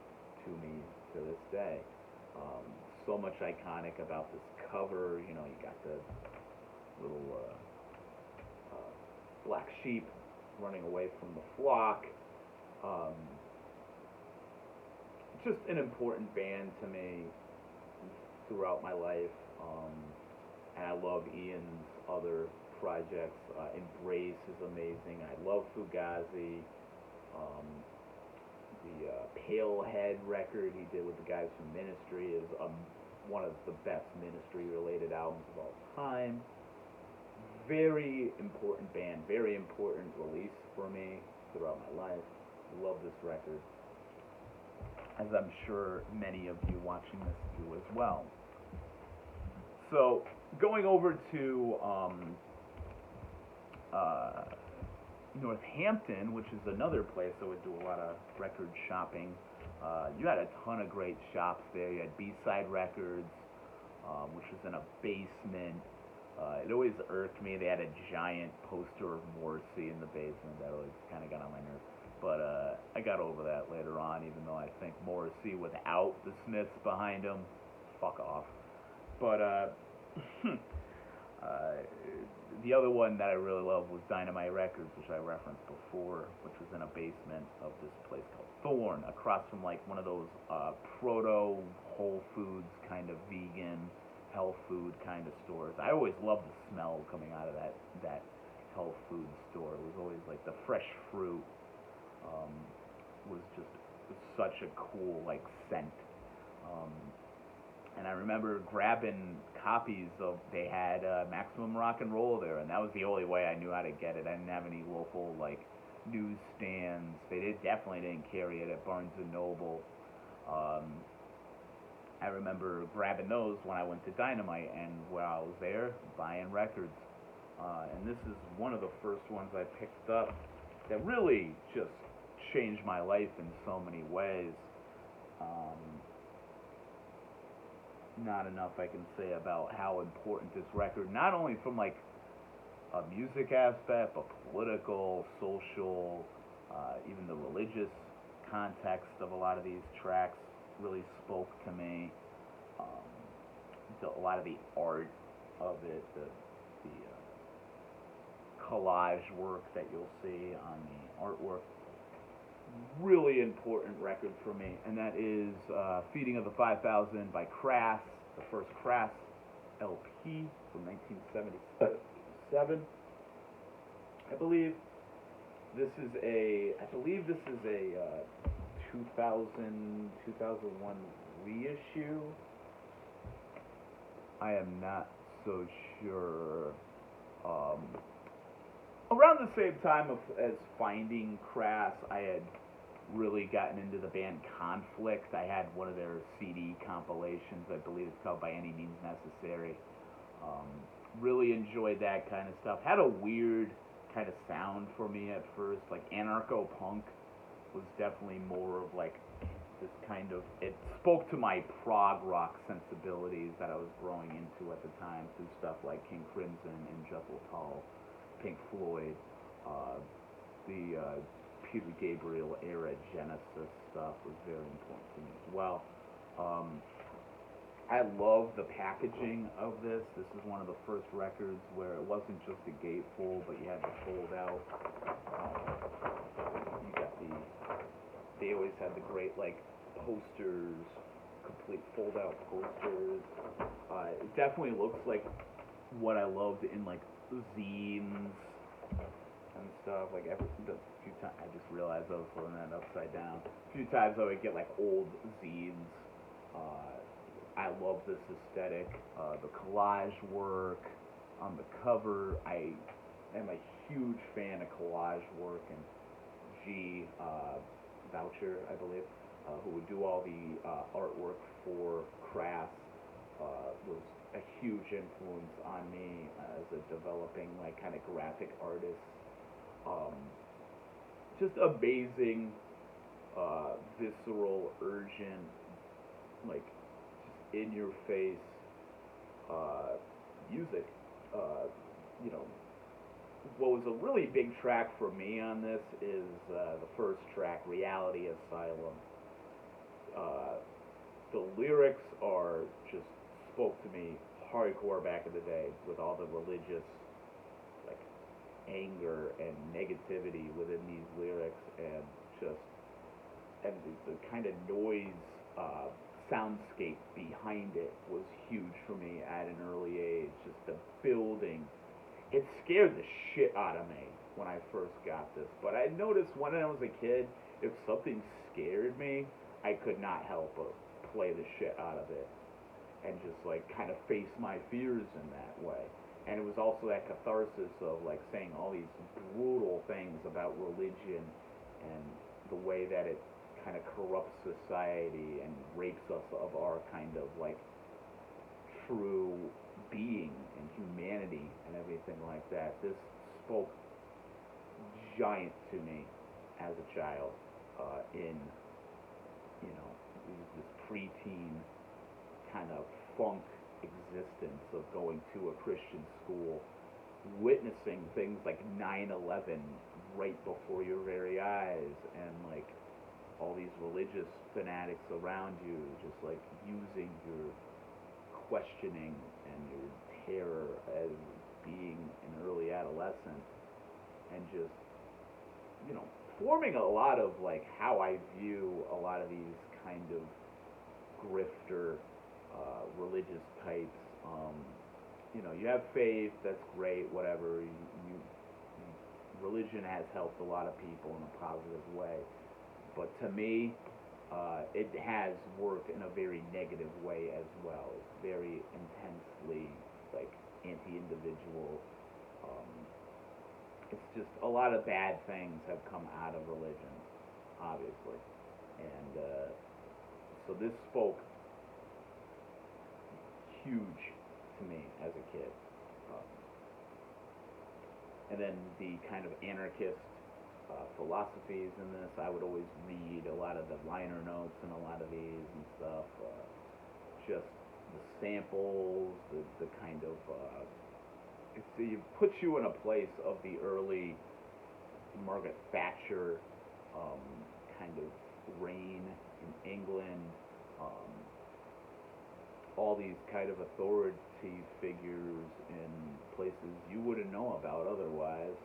to me to this day. So much iconic about this cover. You know, you got the little black sheep running away from the flock. Just an important band to me throughout my life. And I love Ian's other projects. Embrace is amazing. I love Fugazi. The Pale Head record he did with the guys from Ministry is one of the best Ministry-related albums of all time. Very important band, very important release for me throughout my life. Love this record, as I'm sure many of you watching this do as well. So, going over to Northampton, which is another place I would do a lot of record shopping. You had a ton of great shops there. You had B-Side Records, which was in a basement. It always irked me. They had a giant poster of Morrissey in the basement. That always kind of got on my nerves. But I got over that later on, even though I think Morrissey without the Smiths behind him, fuck off. But the other one that I really loved was Dynamite Records, which I referenced before, which was in a basement of this place called Thorn, across from like one of those proto Whole Foods kind of vegan health food kind of stores. I always loved the smell coming out of that health food store. It was always like the fresh fruit was just such a cool like scent. And I remember grabbing copies of, they had Maximum Rock and Roll there, and that was the only way I knew how to get it. I didn't have any local like newsstands. They definitely didn't carry it at Barnes and Noble. I remember grabbing those when I went to Dynamite, and while I was there, buying records. And this is one of the first ones I picked up that really just changed my life in so many ways. Not enough I can say about how important this record, not only from like a music aspect, but political, social, even the religious context of a lot of these tracks really spoke to me. A lot of the art of it, the collage work that you'll see on the artwork, really important record for me, and that is Feeding of the 5,000 by Crass, the first Crass LP from 1977. I believe this is a 2001 reissue. I am not so sure. Around the same time as finding Crass, I had really gotten into the band Conflict. I had one of their CD compilations. I believe it's called By Any Means Necessary. Really enjoyed that kind of stuff. Had a weird kind of sound for me at first. Like anarcho-punk was definitely more of like this kind of, it spoke to my prog rock sensibilities that I was growing into at the time through stuff like King Crimson and Jethro Tull, Pink Floyd, the Peter Gabriel era Genesis stuff was very important to me as well. I love the packaging of this. This is one of the first records where it wasn't just a gatefold, but you had to fold out. You got they always had the great, like, posters, complete fold-out posters. It definitely looks like what I loved in, like, zines and stuff. Like, the few times, I just realized I was throwing that upside down. A few times I would get, like, old zines. I love this aesthetic. The collage work on the cover. I am a huge fan of collage work, and G. Voucher, I believe, who would do all the artwork for Crass, was a huge influence on me as a developing, like, kind of graphic artist. Just amazing, visceral, urgent, like, just in your face music. You know, what was a really big track for me on this is the first track, Reality Asylum. The lyrics are just spoke to me hardcore back in the day with all the religious, like, anger and negativity within these lyrics, and just and the kind of noise soundscape behind it was huge for me at an early age. Just the building. It scared the shit out of me when I first got this. But I noticed when I was a kid, if something scared me, I could not help but play the shit out of it and just, like, kind of face my fears in that way. And it was also that catharsis of, like, saying all these brutal things about religion and the way that it kind of corrupts society and rapes us of our kind of, like, true being and humanity and everything like that. This spoke giant to me as a child, in, you know, this preteen kind of funk existence of going to a Christian school, witnessing things like 9/11 right before your very eyes, and, like, all these religious fanatics around you just, like, using your questioning and your terror as being an early adolescent, and just, you know, forming a lot of, like, how I view a lot of these kind of grifter religious types. You know, you have faith, that's great, whatever. Religion has helped a lot of people in a positive way, but to me, it has worked in a very negative way as well. It's very intensely, like, anti-individual. It's just a lot of bad things have come out of religion, obviously, and so this spoke huge to me as a kid. And then the kind of anarchist philosophies in this, I would always read a lot of the liner notes in a lot of these and stuff. Just the samples, the kind of it puts you in a place of the early Margaret Thatcher kind of reign in England. All these kind of authority figures in places you wouldn't know about otherwise.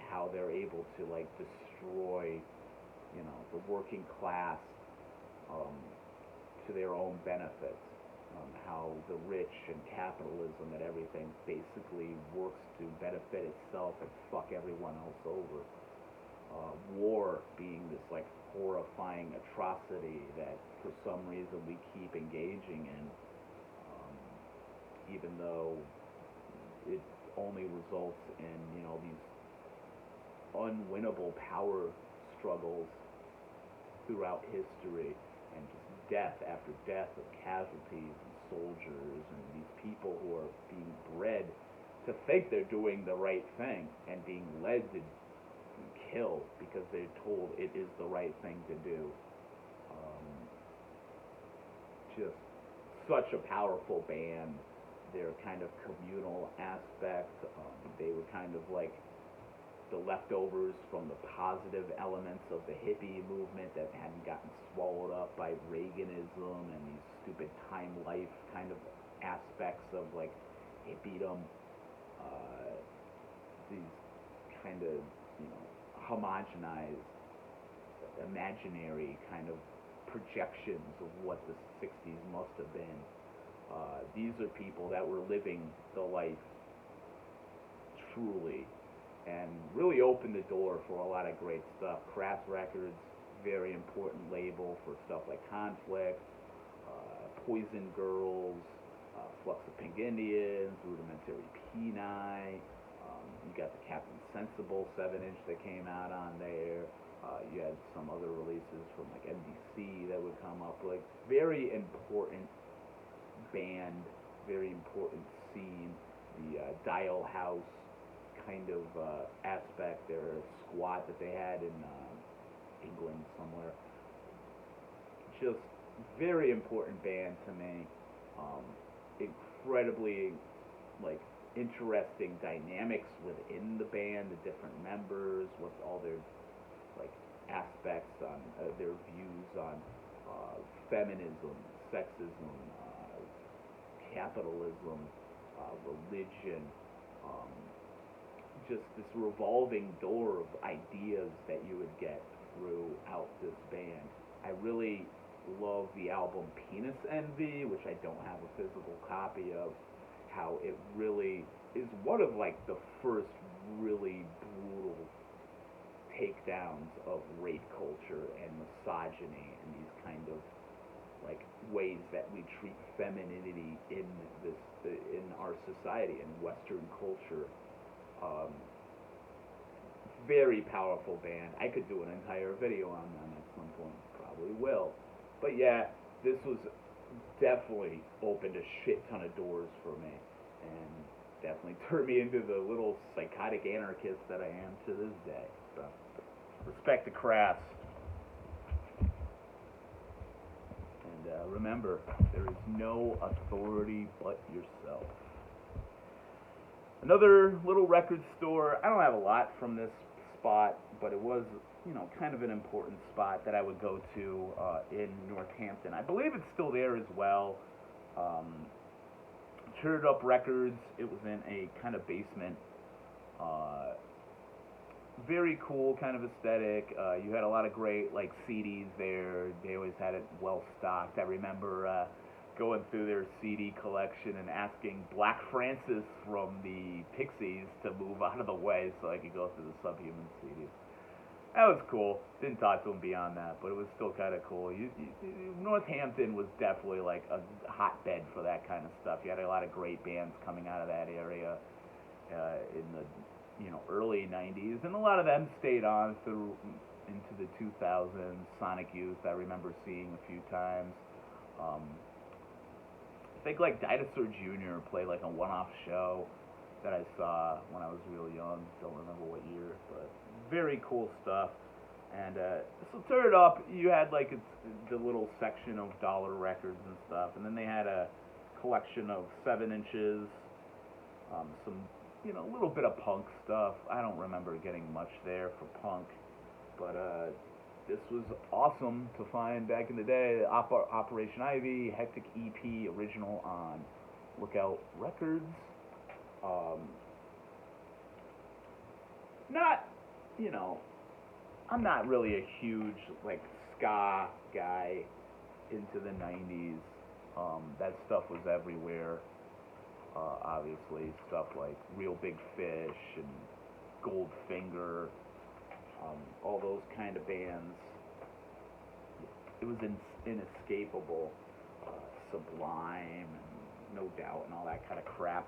How they're able to, like, destroy, you know, the working class to their own benefit. How the rich and capitalism and everything basically works to benefit itself and fuck everyone else over. War being this, like, horrifying atrocity that for some reason we keep engaging in, even though it only results in, you know, these unwinnable power struggles throughout history, and just death after death of casualties and soldiers and these people who are being bred to think they're doing the right thing and being led to kill because they're told it is the right thing to do. Just such a powerful band. Their kind of communal aspect. They were kind of like the leftovers from the positive elements of the hippie movement that hadn't gotten swallowed up by Reaganism and these stupid time life kind of aspects of like hippiedom, these kind of, homogenized, imaginary kind of projections of what the 60s must have been. These are people that were living the life truly, and really opened the door for a lot of great stuff. Crass Records, very important label for stuff like Conflict, Poison Girls, Flux of Pink Indians, Rudimentary Peni. You got the Captain Sensible 7-inch that came out on there. You had some other releases from like NBC that would come up. Like, very important band, very important scene. The Dial House kind of aspect, their squad that they had in England somewhere. Just very important band to me. Incredibly like interesting dynamics within the band, the different members, what all their like aspects on their views on feminism, sexism, capitalism, religion, just this revolving door of ideas that you would get throughout this band. I really love the album Penis Envy, which I don't have a physical copy of, how it really is one of like the first really brutal takedowns of rape culture and misogyny and these kind of like ways that we treat femininity in our society and Western culture. Very powerful band. I could do an entire video on them at some point, probably will. But yeah, this was definitely opened a shit ton of doors for me, and definitely turned me into the little psychotic anarchist that I am to this day. So, respect to Crass. And remember, there is no authority but yourself. Another little record store. I don't have a lot from this spot, but it was, kind of an important spot that I would go to in Northampton. I believe it's still there as well. Cheered Up Records. It was in a kind of basement. Very cool kind of aesthetic. You had a lot of great like CDs there. They always had it well stocked. I remember going through their CD collection and asking Black Francis from the Pixies to move out of the way so I could go through the Subhuman CDs. That was cool. Didn't talk to him beyond that, but it was still kind of cool. Northampton was definitely like a hotbed for that kind of stuff. You had a lot of great bands coming out of that area in the early 90s, and a lot of them stayed on through into the 2000s. Sonic Youth, I remember seeing a few times. I think like Dinosaur Jr. played like a one-off show that I saw when I was real young. Don't remember what year, but very cool stuff. And so Turn It Up, you had like the little section of dollar records and stuff, and then they had a collection of 7-inches, some a little bit of punk stuff. I don't remember getting much there for punk, but this was awesome to find back in the day. Operation Ivy, Hectic EP, original on Lookout Records. Not, I'm not really a huge, like, ska guy into the 90s. That stuff was everywhere. Obviously, stuff like Real Big Fish and Goldfinger, all those kind of bands. It was inescapable. Sublime, and No Doubt, and all that kind of crap.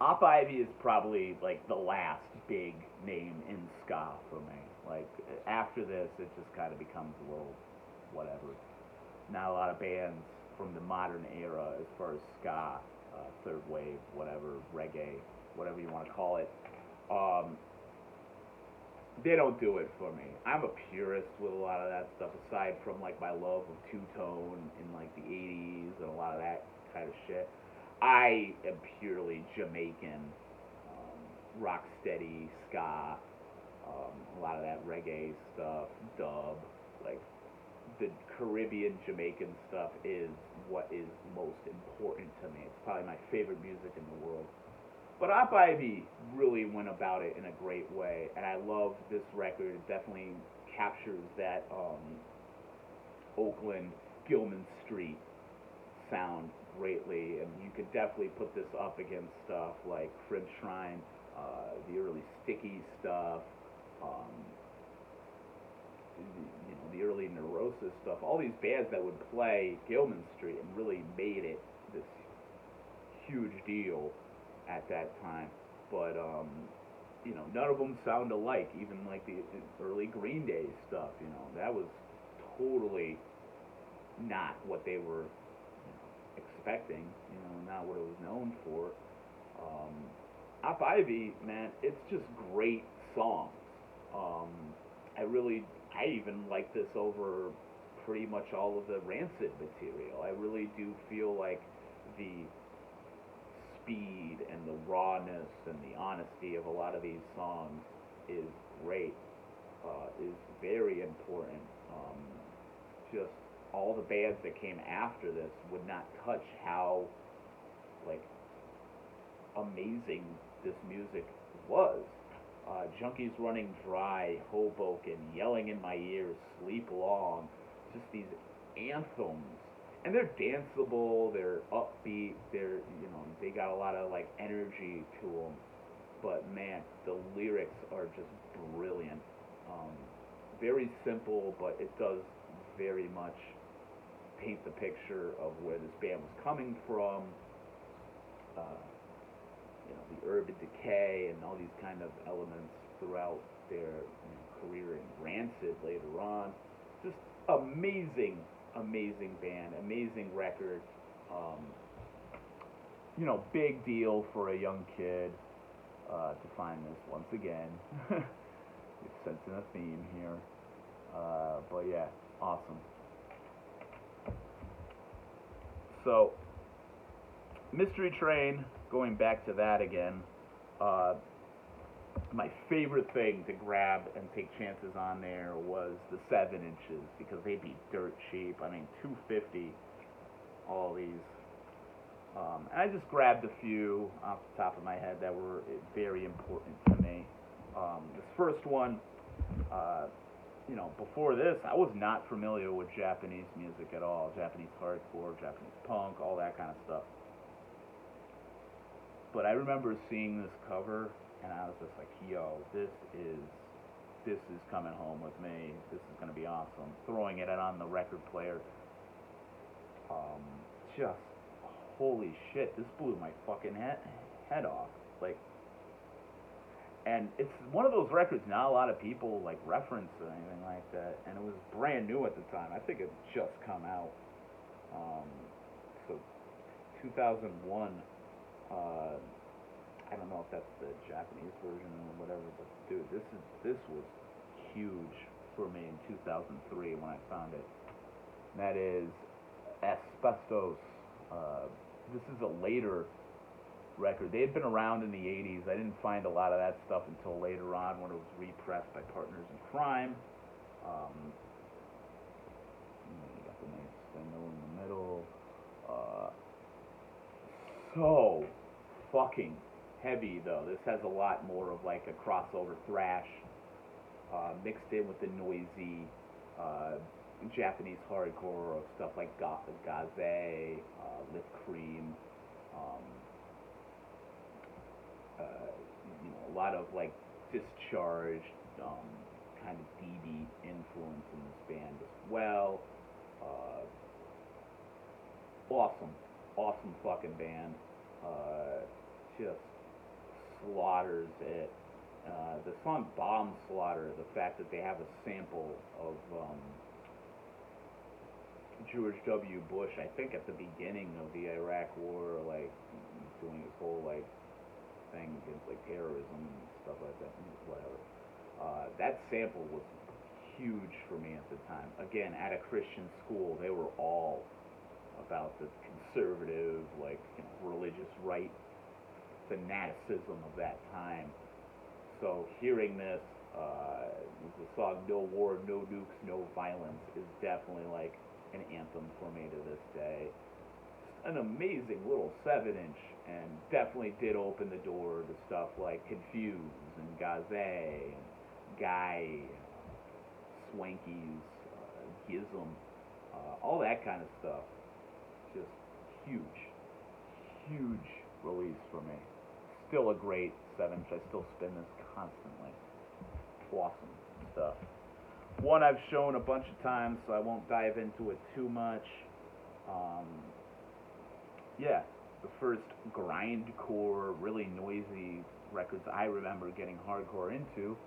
Op Ivy is probably like the last big name in ska for me. Like, after this, it just kind of becomes a little whatever. Not a lot of bands from the modern era as far as ska, third wave, whatever, reggae, whatever you want to call it. They don't do it for me. I'm a purist with a lot of that stuff, aside from like my love of two-tone in like the 80s and a lot of that kind of shit. I am purely Jamaican. rock steady ska, a lot of that reggae stuff, dub, like the Caribbean Jamaican stuff is what is most important to me. It's probably my favorite music in the world. But Apathy really went about it in a great way, and I love this record. It definitely captures that Oakland Gilman Street sound greatly, and you could definitely put this up against stuff like Crib Shrine, the early Sticky stuff, um, the early Neurosis stuff. All these bands that would play Gilman Street and really made it this huge deal at that time. But none of them sound alike. Even like the early Green Day stuff, that was totally not what they were expecting, not what it was known for. Op Ivy, man, it's just great songs. I even like this over pretty much all of the Rancid material. I really do feel like the speed and the rawness and the honesty of a lot of these songs is great, is very important. Just all the bands that came after this would not touch how like amazing this music was. Junkies Running Dry, Hoboken, Yelling in My Ears, Sleep Long, just these anthems. And they're danceable, they're upbeat, they got a lot of like energy to them. But man, the lyrics are just brilliant. Very simple, but it does very much paint the picture of where this band was coming from. The urban decay and all these kind of elements throughout their career in Rancid later on. Just amazing band, amazing record. Big deal for a young kid to find this once again. It's sensing a theme here. But yeah, awesome. So, Mystery Train, going back to that again, my favorite thing to grab and take chances on there was the 7 inches, because they'd be dirt cheap. I mean, $250, all these. And I just grabbed a few off the top of my head that were very important to me. This first one, before this, I was not familiar with Japanese music at all. Japanese hardcore, Japanese punk, all that kind of stuff. But I remember seeing this cover, and I was just like, yo, this is coming home with me. This is going to be awesome. Throwing it on the record player. Just, holy shit, this blew my fucking head off. Like, and it's one of those records not a lot of people like reference or anything like that, and it was brand new at the time. I think it just come out. So 2001. I don't know if that's the Japanese version or whatever, but dude, this was huge for me in 2003 when I found it. And that is Asbestos. This is a later record. They had been around in the 80s. I didn't find a lot of that stuff until later on when it was repressed by Partners in Crime. You got the nice spindle in the middle. So fucking heavy though. This has a lot more of like a crossover thrash mixed in with the noisy Japanese hardcore of stuff like Gaze, Lip Cream, a lot of like Discharged, kind of DB influence in this band as well. Awesome fucking band. Just slaughters it. The song Bomb Slaughter, the fact that they have a sample of George W. Bush, I think at the beginning of the Iraq War, like doing his whole like thing against like terrorism and stuff like that, whatever. That sample was huge for me at the time. Again, at a Christian school, they were all about the conservative, like religious right fanaticism of that time. So hearing this, the song "No War, No Nukes, No Violence" is definitely like an anthem for me to this day. An amazing little 7-inch, and definitely did open the door to stuff like Confuse and Gaze and Guy, Swankies, Gizm, all that kind of stuff. Just huge, huge release for me. Still a great 7-inch. I still spin this constantly. Awesome stuff. One I've shown a bunch of times, so I won't dive into it too much. Yeah, the first grindcore, really noisy records I remember getting hardcore into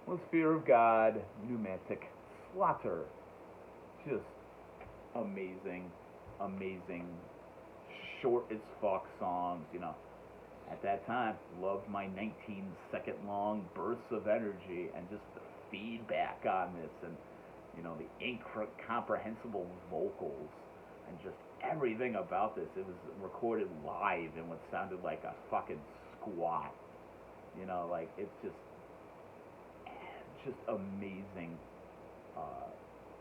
was Fear of God, Pneumatic, Slaughter. Just amazing, amazing, short as fuck songs, you know. At that time, loved my 19-second long bursts of energy and just the feedback on this and, you know, the incomprehensible vocals and just everything about this. It was recorded live in what sounded like a fucking squat. You know, like, it's just amazing.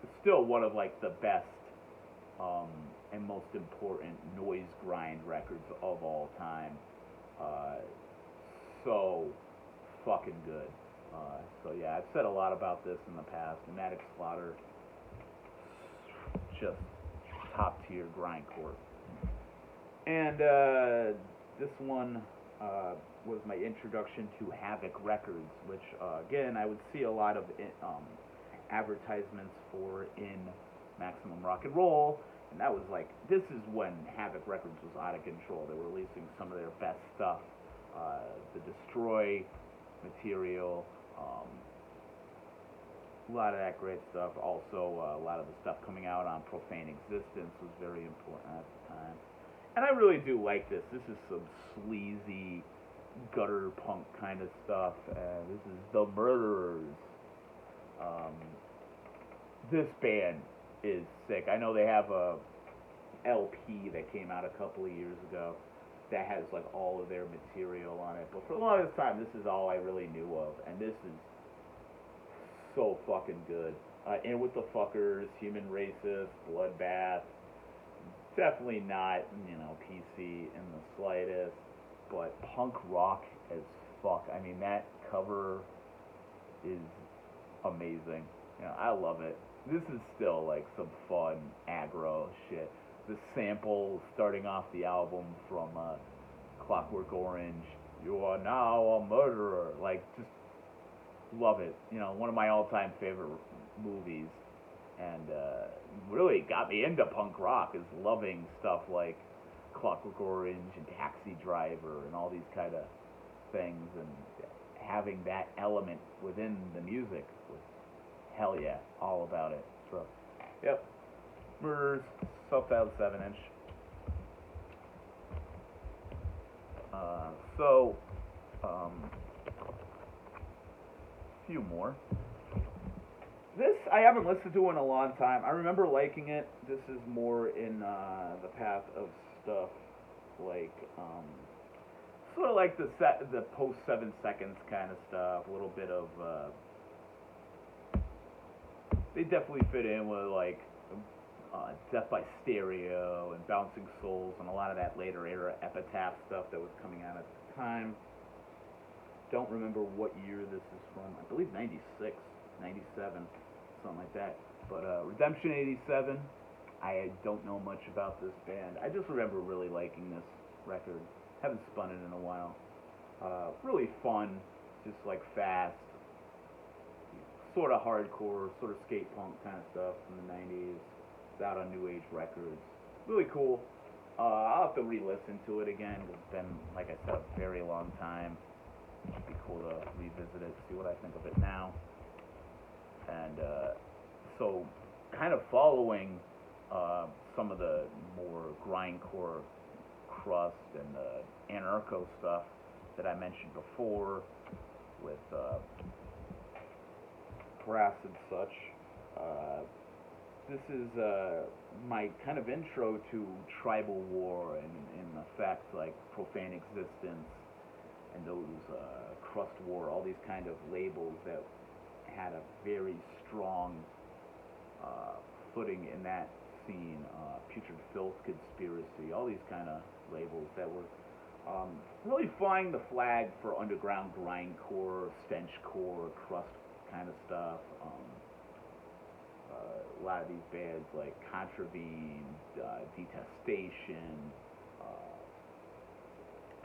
It's still one of, like, the best and most important noise grind records of all time. So fucking good. So yeah, I've said a lot about this in the past. Pneumatic Slaughter, just top tier grindcore. And this one was my introduction to Havoc Records, which again I would see a lot of advertisements for in Maximum Rock and Roll. And that was like, this is when Havoc Records was out of control. They were releasing some of their best stuff. The Destroy material, a lot of that great stuff. Also, a lot of the stuff coming out on Profane Existence was very important at the time. And I really do like this. This is some sleazy, gutter punk kind of stuff. This is The Murderers. This band is sick. I know they have a LP that came out a couple of years ago that has like all of their material on it, but for the longest time this is all I really knew of, and this is so fucking good. In with the Fuckers, Human Racist, Bloodbath, definitely not, you know, PC in the slightest, but punk rock as fuck. I mean, that cover is amazing. You know, I love it. This is still like some fun aggro shit. The sample starting off the album from Clockwork Orange, "You are now a murderer." Like, just love it. You know, one of my all-time favorite movies, and really got me into punk rock is loving stuff like Clockwork Orange and Taxi Driver and all these kind of things, and having that element within the music was hell yeah, all about it. So, yep, Murderers, self-titled 7-inch. Few more. This I haven't listened to in a long time. I remember liking it. This is more in the path of stuff like sort of like the post 7 seconds kind of stuff. A little bit of they definitely fit in with like Death by Stereo and Bouncing Souls and a lot of that later era Epitaph stuff that was coming out at the time. Don't remember what year this is from. I believe 96, 97, something like that. But Redemption 87, I don't know much about this band. I just remember really liking this record. Haven't spun it in a while. Really fun, just like fast, sort of hardcore, sort of skate punk kind of stuff from the 90s. It's out on New Age Records. Really cool. I'll have to re-listen to it again. It's been, like I said, a very long time. It'd be cool to revisit it, see what I think of it now. And so, kind of following some of the more grindcore crust and the anarcho stuff that I mentioned before with Crass and such. This is my kind of intro to tribal war and in effect like Profane Existence and those Crust War, all these kind of labels that had a very strong footing in that scene. Putrid Filth Conspiracy, all these kind of labels that were really flying the flag for underground grindcore, stenchcore, crust kind of stuff. A lot of these bands like Contravene, Detestation,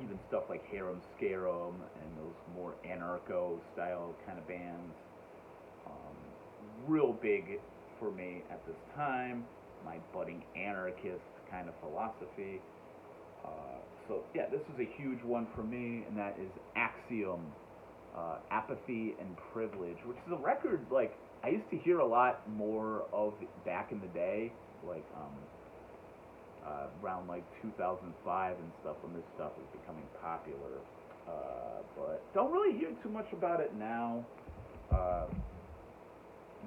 even stuff like Harem Scarum and those more anarcho style kind of bands. Real big for me at this time, my budding anarchist kind of philosophy. So yeah, this is a huge one for me, and that is Axiom, Apathy and Privilege, which is a record like I used to hear a lot more of back in the day, like around like 2005 and stuff, when this stuff was becoming popular. But don't really hear too much about it now.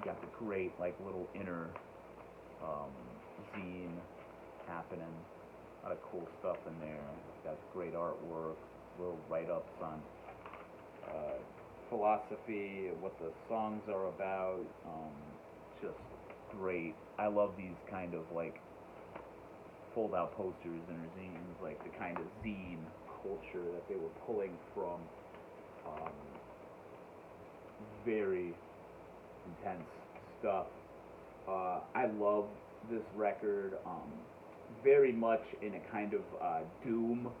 Got the great like little inner zine happening. A lot of cool stuff in there. Got great artwork, little write-ups on philosophy, what the songs are about. Just great. I love these kind of like fold-out posters and zines, like the kind of zine culture that they were pulling from. Very intense stuff. I love this record. Very much in a kind of doom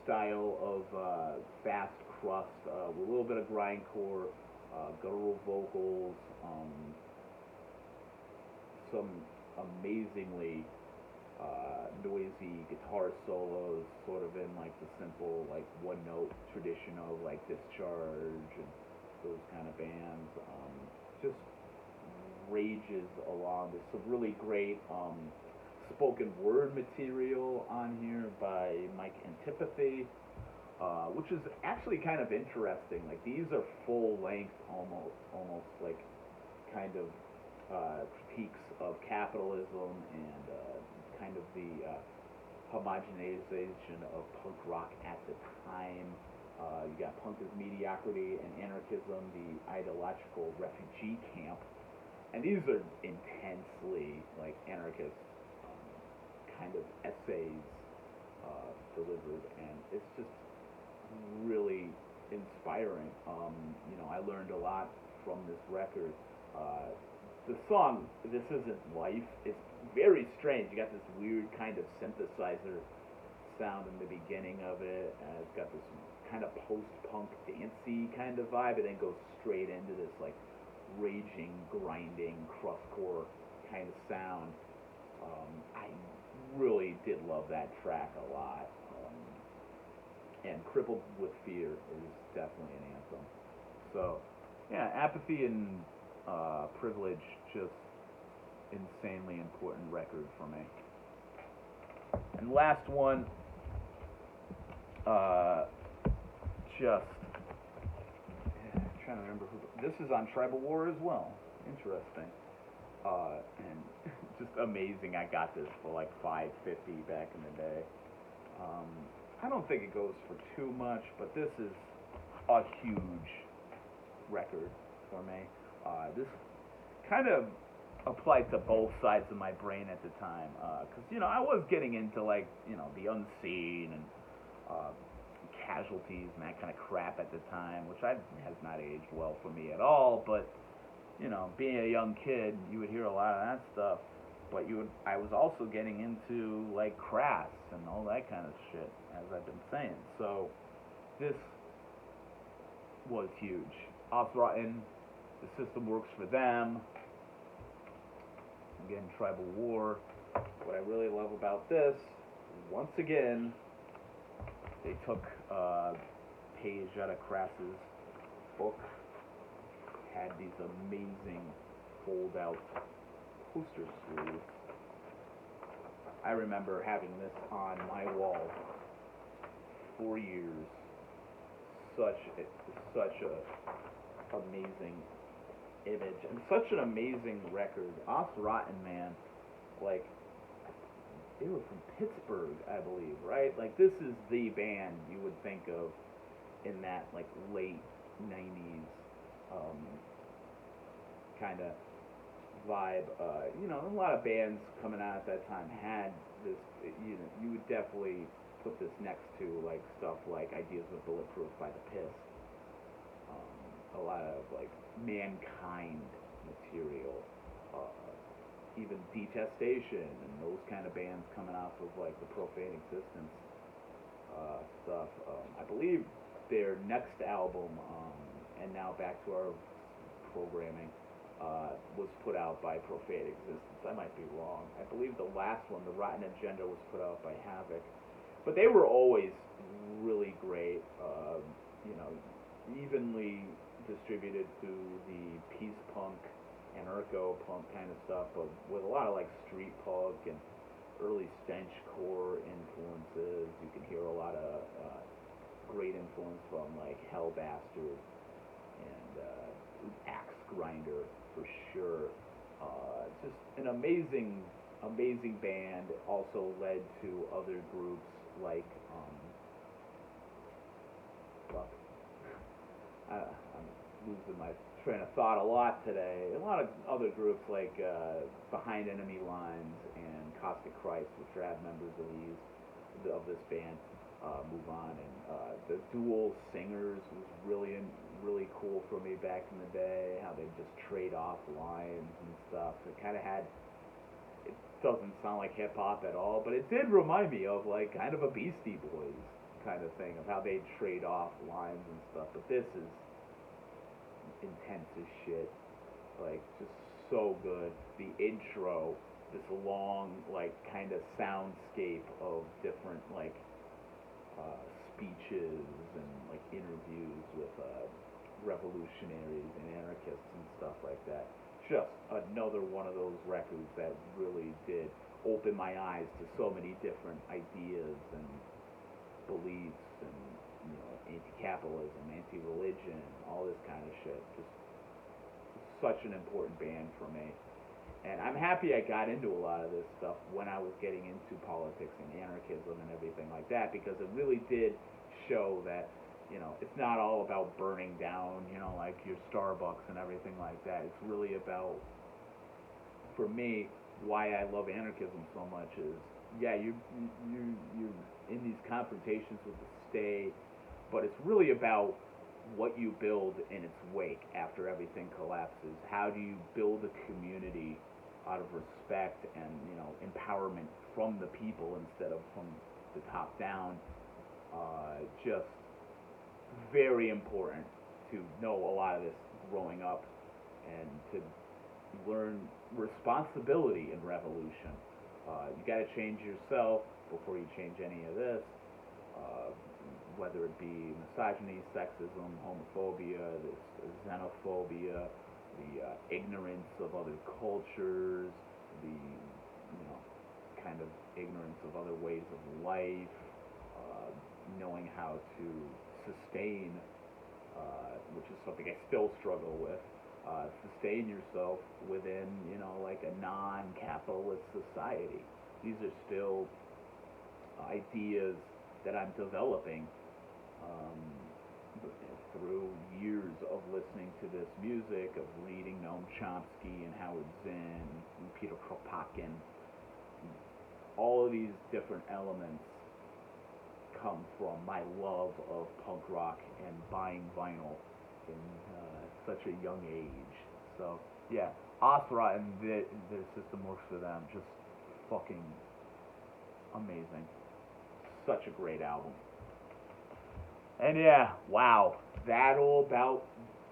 style of fast crust, with a little bit of grindcore, guttural vocals, some amazingly noisy guitar solos, sort of in like the simple like one note tradition of like Discharge and those kind of bands. Just rages along. There's some really great spoken word material on here by Mike Antipathy, which is actually kind of interesting. Like these are full length, almost like kind of critiques of capitalism and kind of the homogenization of punk rock at the time. You got Punk as Mediocrity and Anarchism, the ideological refugee camp, and these are intensely like anarchist kind of essays delivered, and it's just really inspiring. I learned a lot from this record. The song "This Isn't Life" is very strange. You got this weird kind of synthesizer sound in the beginning of it, and it's got this kind of post-punk dancey kind of vibe, and then goes straight into this like raging, grinding, crustcore kind of sound. I really did love that track a lot. And Crippled with Fear is definitely an anthem. So, yeah, Apathy and Privilege, just insanely important record for me. And last one, just trying to remember who. This is on Tribal War as well. Interesting. And just amazing. I got this for like $5.50 back in the day. I don't think it goes for too much, but this is a huge record for me. This kind of applied to both sides of my brain at the time, because I was getting into like the Unseen and Casualties and that kind of crap at the time, which has not aged well for me at all. But being a young kid, you would hear a lot of that stuff. But I was also getting into like Crass and all that kind of shit, as I've been saying. So this was huge. Aus-Rotten, The System Works for Them. Again, Tribal War. What I really love about this, once again, they took a page out of Crass's book, had these amazing fold-out poster sleeves. I remember having this on my wall for years. Such a amazing image and such an amazing record. Aus-Rotten, man, like they were from Pittsburgh, I believe, right? Like this is the band you would think of in that like late 90s kind of vibe. You know, a lot of bands coming out at that time had this. You know, you would definitely put this next to like stuff like Ideas of Bulletproof by the Piss. A lot of like Mankind material, even Detestation and those kind of bands coming off of like the Profane Existence stuff. I believe their next album, and now back to our programming, was put out by Profane Existence. I might be wrong. I believe the last one, The Rotten Agenda, was put out by Havoc. But they were always really great, you know, evenly distributed to the peace punk, anarcho punk kind of stuff, but with a lot of like street punk and early stenchcore influences. You can hear a lot of great influence from like Hell Bastard and Axe Grinder for sure. Just an amazing band. Also led to other groups like I'm losing my train of thought a lot today. A lot of other groups like Behind Enemy Lines and Caustic Christ, which are members of this band, move on. And the dual singers was really cool for me back in the day. How they just trade off lines and stuff. It kind of had. It doesn't sound like hip hop at all, but it did remind me of like kind of a Beastie Boys kind of thing, of how they trade off lines and stuff. But this is intense as shit, like just so good. The intro, this long like kind of soundscape of different like speeches and like interviews with revolutionaries and anarchists and stuff like that. Just another one of those records that really did open my eyes to so many different ideas and beliefs and, you know, anti-capitalism, anti-religion, all this kind of shit. Just such an important band for me. And I'm happy I got into a lot of this stuff when I was getting into politics and anarchism and everything like that, because it really did show that, you know, it's not all about burning down, you know, like your Starbucks and everything like that. It's really about, for me, why I love anarchism so much is, yeah, you're in these confrontations with the state, but it's really about what you build in its wake after everything collapses. How do you build a community out of respect and, you know, empowerment from the people instead of from the top down? Just very important to know a lot of this growing up and to learn responsibility in revolution. You got to change yourself before you change any of this, whether it be misogyny, sexism, homophobia, this xenophobia, the ignorance of other cultures, the, you know, kind of ignorance of other ways of life, knowing how to sustain, which is something I still struggle with, sustain yourself within, you know, like a non-capitalist society. These are still ideas that I'm developing through years of listening to this music, of reading Noam Chomsky and Howard Zinn and Peter Kropotkin. All of these different elements come from my love of punk rock and buying vinyl in such a young age. So, yeah, Aus-Rotten, their system works for them. Just fucking amazing. Such a great album. And yeah, wow, that'll about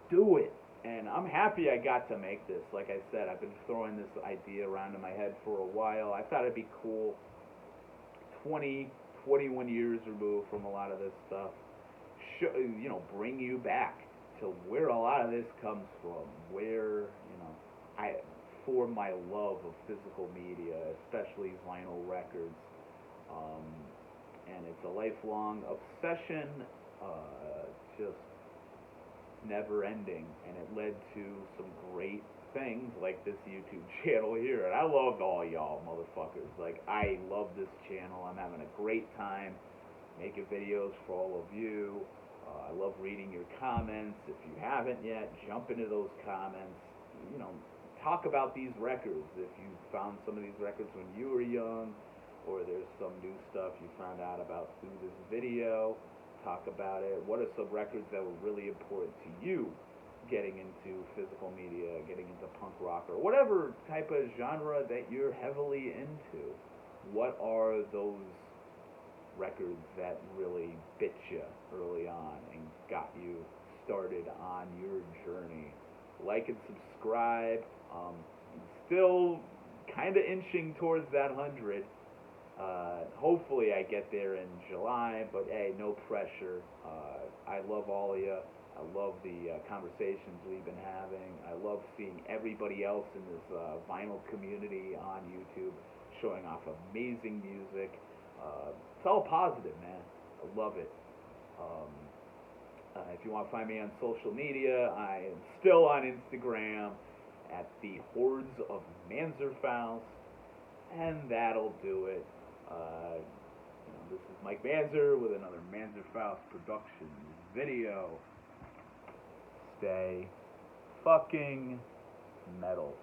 do it. And I'm happy I got to make this. Like I said, I've been throwing this idea around in my head for a while. I thought it'd be cool. 21 years removed from a lot of this stuff. You know, bring you back to where a lot of this comes from. Where, you know, for my love of physical media, especially vinyl records. And it's a lifelong obsession, just never ending, and it led to some great things like this YouTube channel here, and I love all y'all motherfuckers. Like, I love this channel. I'm having a great time making videos for all of you. I love reading your comments. If you haven't yet, jump into those comments. You know, talk about these records. If you found some of these records when you were young, or there's some new stuff you found out about through this video, talk about it. What are some records that were really important to you getting into physical media, getting into punk rock, or whatever type of genre that you're heavily into? What are those records that really bit you early on and got you started on your journey? Like and subscribe. Still kind of inching towards that 100. Hopefully I get there in July, but hey, no pressure. I love all of you. I love the conversations we've been having. I love seeing everybody else in this vinyl community on YouTube showing off amazing music. It's all positive, man. I love it. If you want to find me on social media, I am still on Instagram at the Hordes of Manser, and that'll do it. This is Mike Manser with another Manser Productions video. Stay fucking metal.